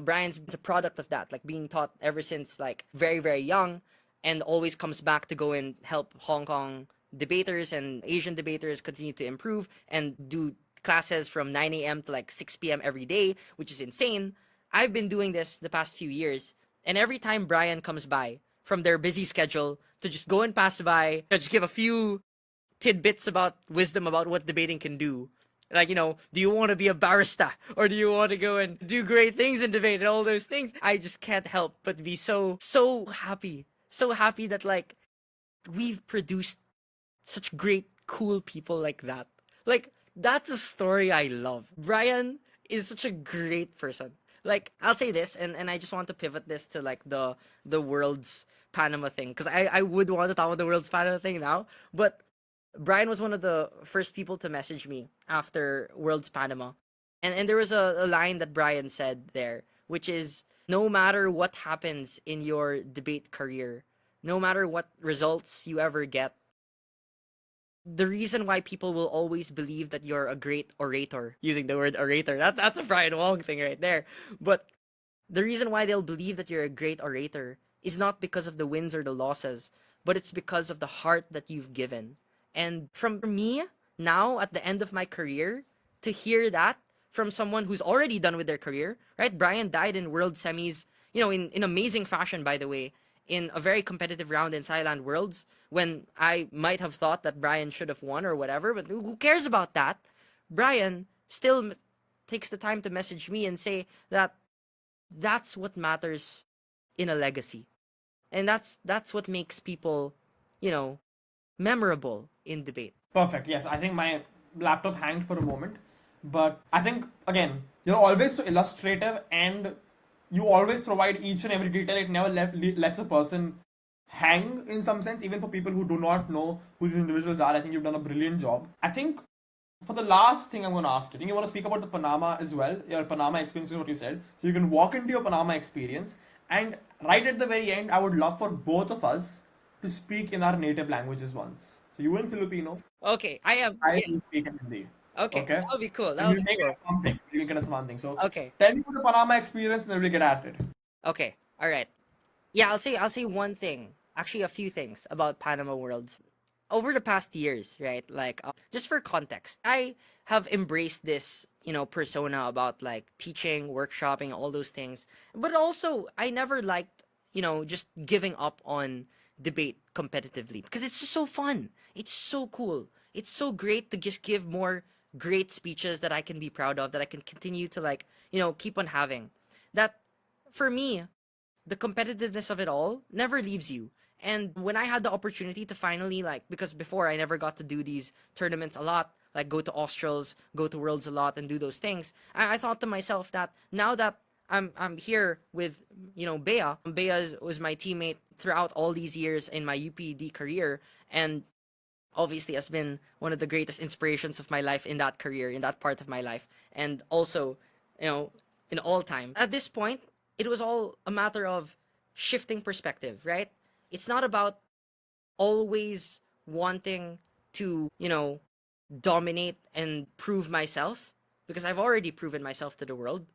Brian's a product of that, like being taught ever since like very, very young, and always comes back to go and help Hong Kong debaters and Asian debaters continue to improve and do classes from 9 a.m. to like 6 p.m. every day, which is insane. I've been doing this the past few years, and every time Brian comes by from their busy schedule to just go and pass by, just give a few tidbits about wisdom about what debating can do. Like, do you want to be a barista or do you want to go and do great things in debate and all those things? I just can't help but be so happy. So happy that like we've produced such great, cool people like that. Like, that's a story I love. Brian is such a great person. Like, I'll say this, and I just want to pivot this to like the world's Panama thing, because I would want to talk about the world's Panama thing now, but Brian was one of the first people to message me after World's Panama. And there was a line that Brian said there, which is, no matter what happens in your debate career, no matter what results you ever get, the reason why people will always believe that you're a great orator, using the word orator, that's a Brian Wong thing right there. But the reason why they'll believe that you're a great orator is not because of the wins or the losses, but it's because of the heart that you've given. And from me, now at the end of my career, to hear that from someone who's already done with their career, right? Brian died in world semis, in amazing fashion, by the way, in a very competitive round in Thailand Worlds, when I might have thought that Brian should have won or whatever, but who cares about that? Brian still takes the time to message me and say that that's what matters in a legacy. And that's what makes people, memorable in debate. Perfect. Yes, I think my laptop hanged for a moment. But I think, again, you're always so illustrative and you always provide each and every detail. It never lets a person hang in some sense, even for people who do not know who these individuals are. I think you've done a brilliant job. I think for the last thing I'm going to ask you, I think you want to speak about the Panama as well. Your Panama experience is what you said. So you can walk into your Panama experience. And right at the very end, I would love for both of us to speak in our native languages once. So you in Filipino, Okay, I am. I Yes. will speak in Hindi. Okay, Okay? that'll be cool. And That'll we'll be make it cool. a fun thing. We'll make it a fun thing. So Okay. tell me about the Panama experience and then we'll get at it. Okay. All right. Yeah, I'll say one thing. Actually, a few things about Panama Worlds. Over the past years, right? Like, just for context, I have embraced this, persona about like teaching, workshopping, all those things. But also, I never liked, just giving up on debate competitively, because it's just so fun. It's so cool. It's so great to just give more great speeches that I can be proud of, that I can continue to like, keep on having. That, for me, the competitiveness of it all never leaves you. And when I had the opportunity to finally, like, because before I never got to do these tournaments a lot, like go to Australs, go to Worlds a lot, and do those things, I thought to myself that now that I'm here with, Bea. Was my teammate throughout all these years in my UPD career, and obviously has been one of the greatest inspirations of my life in that career, in that part of my life, and also, in all time. At this point, it was all a matter of shifting perspective, right? It's not about always wanting to, dominate and prove myself, because I've already proven myself to the world,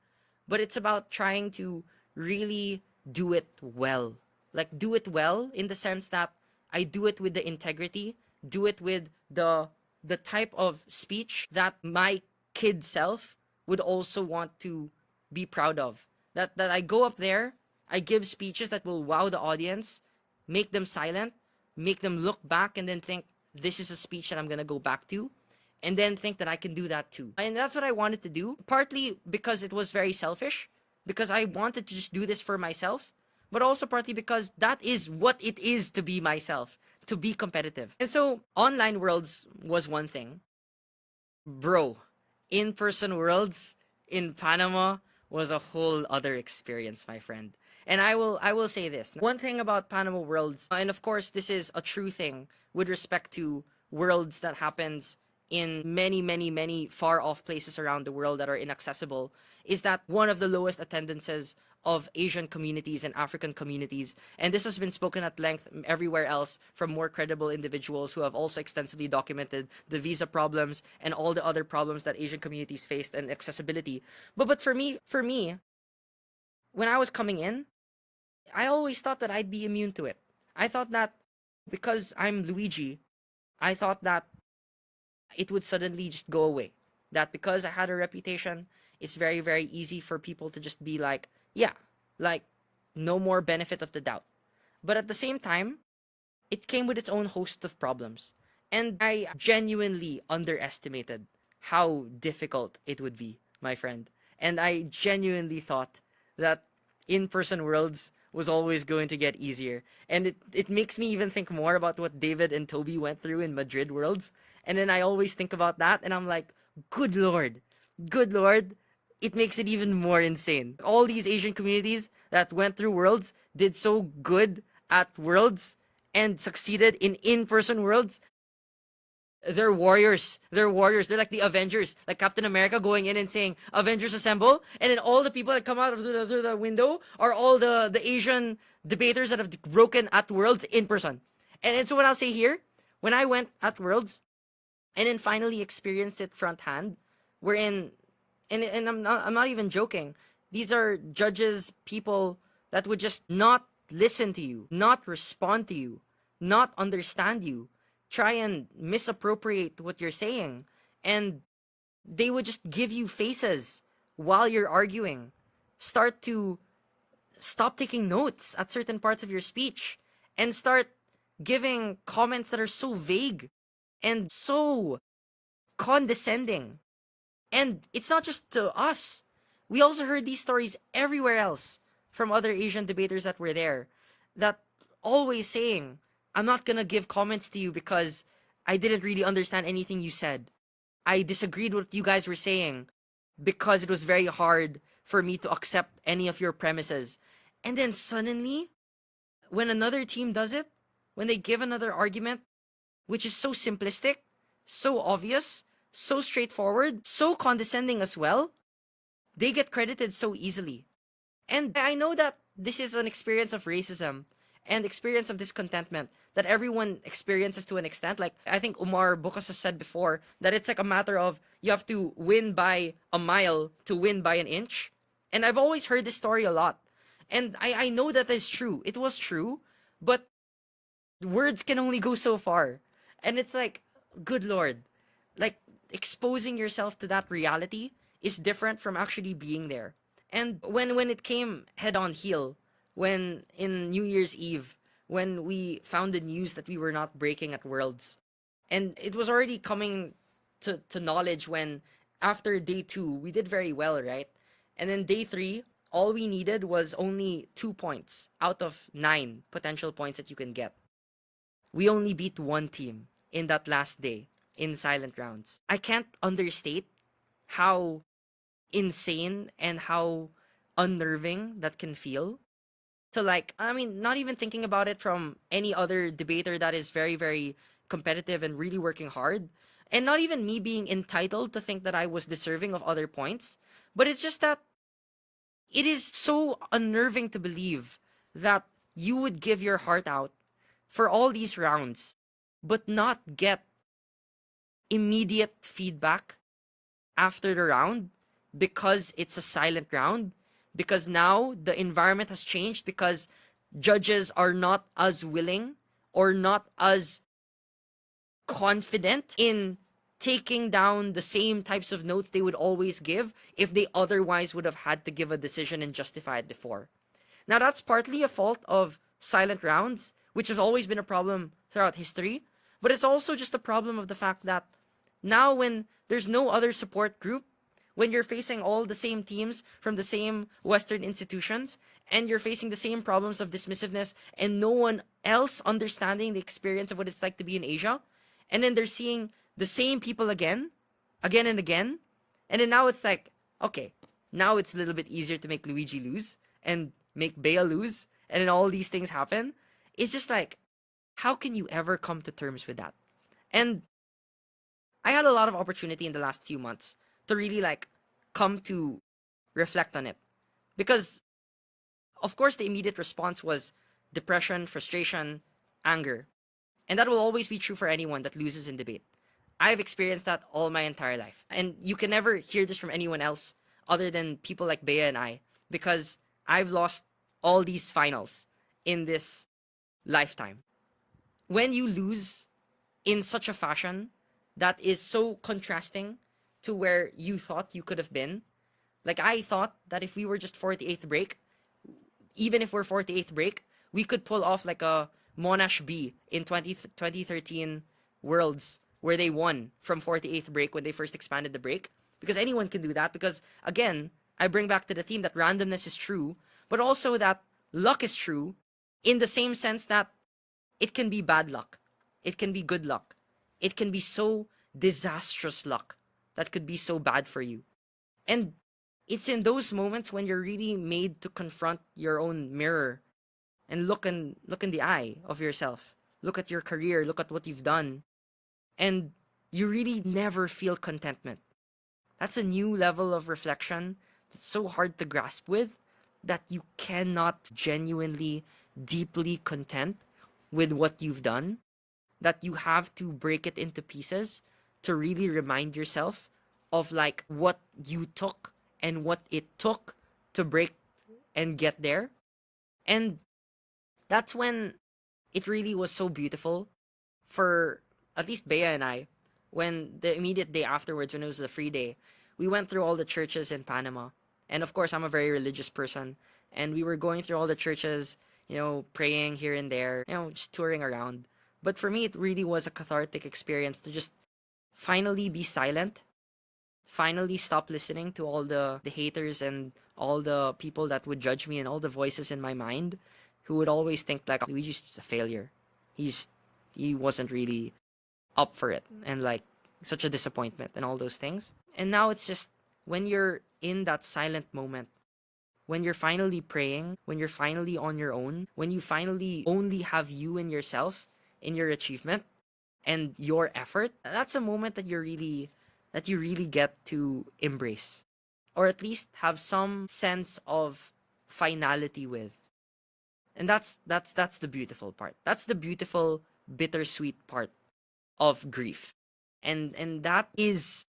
but it's about trying to really do it well. Like, do it well in the sense that I do it with the integrity, do it with the type of speech that my kid self would also want to be proud of. That I go up there, I give speeches that will wow the audience, make them silent, make them look back and then think, this is a speech that I'm going to go back to, and then think that I can do that too. And that's what I wanted to do, partly because it was very selfish, because I wanted to just do this for myself, but also partly because that is what it is to be myself, to be competitive. And so online worlds was one thing. Bro, in-person worlds in Panama was a whole other experience, my friend. And I will say this. One thing about Panama Worlds, and of course this is a true thing with respect to worlds that happens in many, many, many far off places around the world that are inaccessible, is that one of the lowest attendances of Asian communities and African communities. And this has been spoken at length everywhere else from more credible individuals who have also extensively documented the visa problems and all the other problems that Asian communities faced and accessibility. But for me, when I was coming in, I always thought that I'd be immune to it. I thought that because I'm Luigi, I thought that it would suddenly just go away. That because I had a reputation, it's very, very easy for people to just be like, yeah, like, no more benefit of the doubt. But at the same time, it came with its own host of problems. And I genuinely underestimated how difficult it would be, my friend. And I genuinely thought that in-person worlds was always going to get easier. And it makes me even think more about what David and Toby went through in Madrid worlds. And then I always think about that and I'm like, good lord, it makes it even more insane. All these Asian communities that went through worlds did so good at worlds and succeeded in in-person worlds. They're warriors. They're warriors. They're like the Avengers, like Captain America going in and saying "Avengers assemble," and then all the people that come out of the window are all the Asian debaters that have broken at Worlds in person. And so what I'll say here, when I went at Worlds, and then finally experienced it front hand, we're in, and I'm not even joking. These are judges, people that would just not listen to you, not respond to you, not understand you, try and misappropriate what you're saying, and they would just give you faces while you're arguing. Start to stop taking notes at certain parts of your speech and start giving comments that are so vague and so condescending. And it's not just to us. We also heard these stories everywhere else from other Asian debaters that were there that always saying, I'm not gonna give comments to you because I didn't really understand anything you said. I disagreed with what you guys were saying because it was very hard for me to accept any of your premises. And then suddenly, when another team does it, when they give another argument, which is so simplistic, so obvious, so straightforward, so condescending as well, they get credited so easily. And I know that this is an experience of racism and experience of discontentment that everyone experiences to an extent. Like, I think Umar Bukas has said before that it's like a matter of you have to win by a mile to win by an inch. And I've always heard this story a lot. And I know that is true. It was true, but words can only go so far. And it's like, good Lord, like exposing yourself to that reality is different from actually being there. And when it came head on heel, when in New Year's Eve, when we found the news that we were not breaking at Worlds, and it was already coming to knowledge when after day 2 we did very well, right? And then day 3, all we needed was only 2 points out of 9 potential points that you can get. We only beat one team in that last day in silent rounds. I can't understate how insane and how unnerving that can feel. To like, I mean, not even thinking about it from any other debater that is very, very competitive and really working hard. And not even me being entitled to think that I was deserving of other points. But it's just that it is so unnerving to believe that you would give your heart out for all these rounds, but not get immediate feedback after the round because it's a silent round, because now the environment has changed, because judges are not as willing or not as confident in taking down the same types of notes they would always give if they otherwise would have had to give a decision and justify it before. Now, that's partly a fault of silent rounds, which has always been a problem throughout history, but it's also just a problem of the fact that now when there's no other support group, when you're facing all the same teams from the same Western institutions, and you're facing the same problems of dismissiveness and no one else understanding the experience of what it's like to be in Asia, and then they're seeing the same people again and again, and then now it's like, okay, now it's a little bit easier to make Luigi lose, and make Bea lose, and then all these things happen. It's just like, how can you ever come to terms with that? And I had a lot of opportunity in the last few months to really like come to reflect on it. Because, of course, the immediate response was depression, frustration, anger. And that will always be true for anyone that loses in debate. I've experienced that all my entire life. And you can never hear this from anyone else other than people like Bea and I, because I've lost all these finals in this lifetime. When you lose in such a fashion that is so contrasting to where you thought you could have been, like I thought that if we were just 48th break, even if we're 48th break, we could pull off like a Monash B in 2013 Worlds where they won from 48th break when they first expanded the break. Because anyone can do that. Because again, I bring back to the theme that randomness is true, but also that luck is true in the same sense that it can be bad luck. It can be good luck. It can be so disastrous luck that could be so bad for you. And it's in those moments when you're really made to confront your own mirror and look in the eye of yourself. Look at your career, look at what you've done, and you really never feel contentment. That's a new level of reflection that's so hard to grasp with, that you cannot genuinely deeply content with what you've done, that you have to break it into pieces to really remind yourself of like what you took and what it took to break and get there. And that's when it really was so beautiful for at least Bea and I, when the immediate day afterwards, when it was the free day, we went through all the churches in Panama. And of course, I'm a very religious person. And we were going through all the churches, praying here and there, just touring around. But for me, it really was a cathartic experience to just finally be silent, finally stop listening to all the haters and all the people that would judge me and all the voices in my mind who would always think like Luigi's just a failure. He wasn't really up for it, and like such a disappointment and all those things. And now it's just when you're in that silent moment, when you're finally praying, when you're finally on your own, when you finally only have you and yourself in your achievement and your effort, that's a moment that you really get to embrace, or at least have some sense of finality with. And that's the beautiful part. That's the beautiful bittersweet part of grief. And that is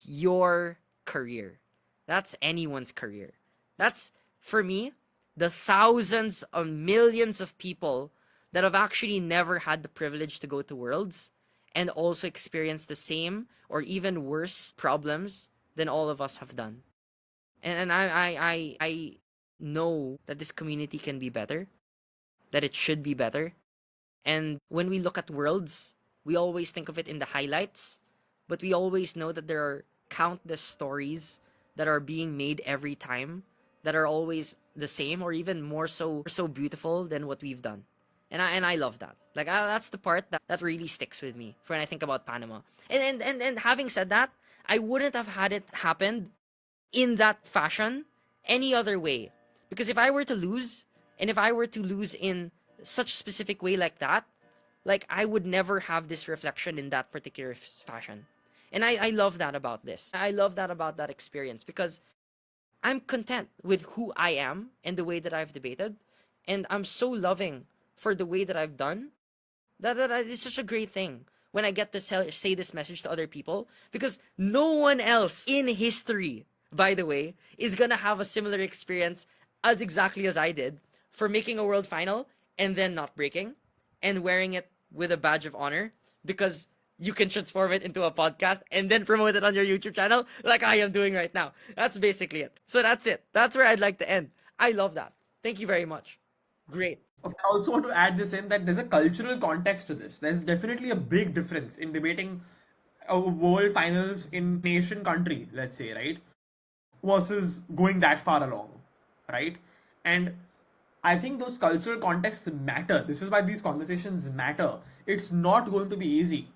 your career. That's anyone's career. That's, for me, the thousands of millions of people that have actually never had the privilege to go to Worlds and also experience the same or even worse problems than all of us have done. And I know that this community can be better, that it should be better. And when we look at Worlds, we always think of it in the highlights, but we always know that there are countless stories that are being made every time that are always the same or even more so beautiful than what we've done. And I love that. Like that's the part that really sticks with me when I think about Panama. And having said that, I wouldn't have had it happen in that fashion any other way. Because if I were to lose, and if I were to lose in such a specific way like that, like I would never have this reflection in that particular fashion. And I love that about this. I love that about that experience because I'm content with who I am and the way that I've debated. And I'm so loving for the way that I've done that is such a great thing when I get to say this message to other people, because no one else in history, by the way, is gonna have a similar experience as exactly as I did for making a world final and then not breaking and wearing it with a badge of honor because you can transform it into a podcast and then promote it on your YouTube channel like I am doing right now. That's basically it. So that's it. That's where I'd like to end. I love that. Thank you very much. Great. I also want to add this in that there's a cultural context to this. There's definitely a big difference in debating a world finals in nation country, let's say, right? Versus going that far along, right? And I think those cultural contexts matter. This is why these conversations matter. It's not going to be easy,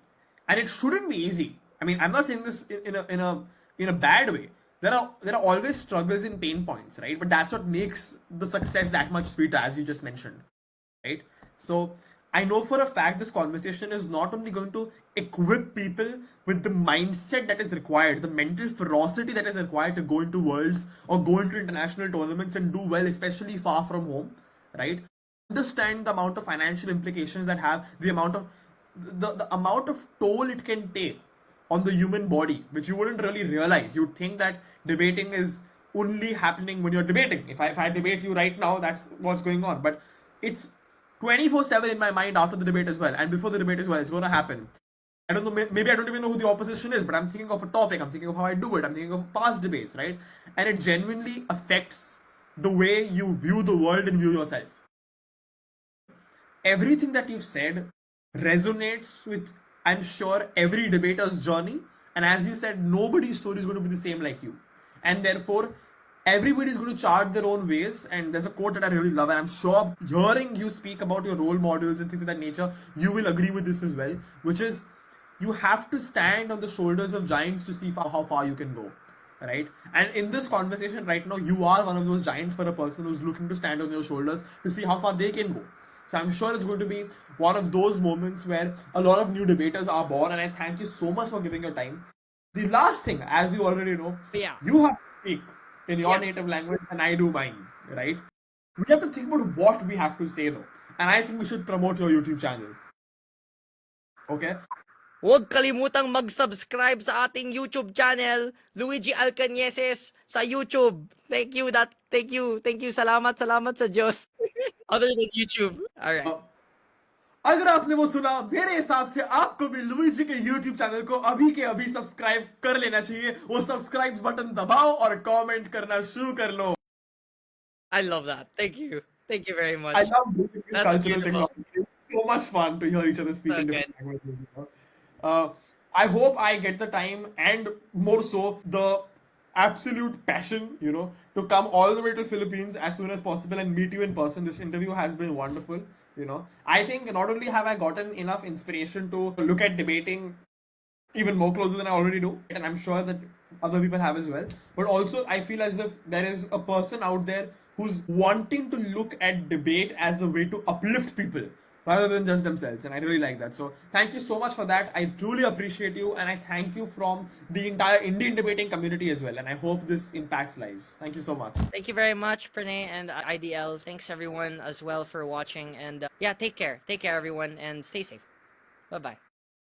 and it shouldn't be easy. I mean, I'm not saying this in a bad way. there are always struggles and pain points, right? But that's what makes the success that much sweeter, as you just mentioned, right? So I know for a fact this conversation is not only going to equip people with the mindset that is required, the mental ferocity that is required to go into worlds or go into international tournaments and do well, especially far from home, right? Understand the amount of financial implications that have, the amount of toll it can take on the human body, which you wouldn't really realize. You'd think that debating is only happening when you're debating. If I debate you right now, that's what's going on. But it's 24/7 in my mind after the debate as well, and before the debate as well. It's going to happen. I don't know, maybe I don't even know who the opposition is, but I'm thinking of a topic, I'm thinking of how I do it, I'm thinking of past debates, right? And it genuinely affects the way you view the world and view yourself. Everything that you've said resonates with, I'm sure, every debater's journey. And as you said, nobody's story is going to be the same like you. And therefore, everybody's going to chart their own ways. And there's a quote that I really love, and I'm sure hearing you speak about your role models and things of that nature, you will agree with this as well, which is you have to stand on the shoulders of giants to see how far you can go. Right? And in this conversation right now, you are one of those giants for a person who's looking to stand on your shoulders to see how far they can go. So I'm sure it's going to be one of those moments where a lot of new debaters are born, and I thank you so much for giving your time. The last thing, as you already know, Yeah. you have to speak in your Yeah. native language and I do mine, right? We have to think about what we have to say though. And I think we should promote your YouTube channel. Okay? Huwag kalimutang mag-subscribe sa ating YouTube channel, Luigi Alcaneses sa YouTube. Thank you. Salamat sa Diyos. Other than YouTube. All right. अगर आपने वो सुना, मेरे हिसाब से आपको भी Luigi के YouTube चैनल को अभी के अभी सब्सक्राइब कर लेना चाहिए. वो सब्सक्राइब बटन दबाओ और कमेंट करना शुरू कर लो. I love that. Thank you. Thank you very much. I love reading That's cultural beautiful. things. It's so much fun to hear each other speak So in good. different languages. I hope I get the time and more so the absolute passion, to come all the way to Philippines as soon as possible and meet you in person. This interview has been wonderful. I think not only have I gotten enough inspiration to look at debating even more closer than I already do, and I'm sure that other people have as well. But also, I feel as if there is a person out there who's wanting to look at debate as a way to uplift people rather than just themselves, and I really like that. So, thank you so much for that. I truly appreciate you, and I thank you from the entire Indian debating community as well. And I hope this impacts lives. Thank you so much. Thank you very much, Pranay and IDL. Thanks everyone as well for watching. And yeah, take care. Take care, everyone, and stay safe. Bye-bye.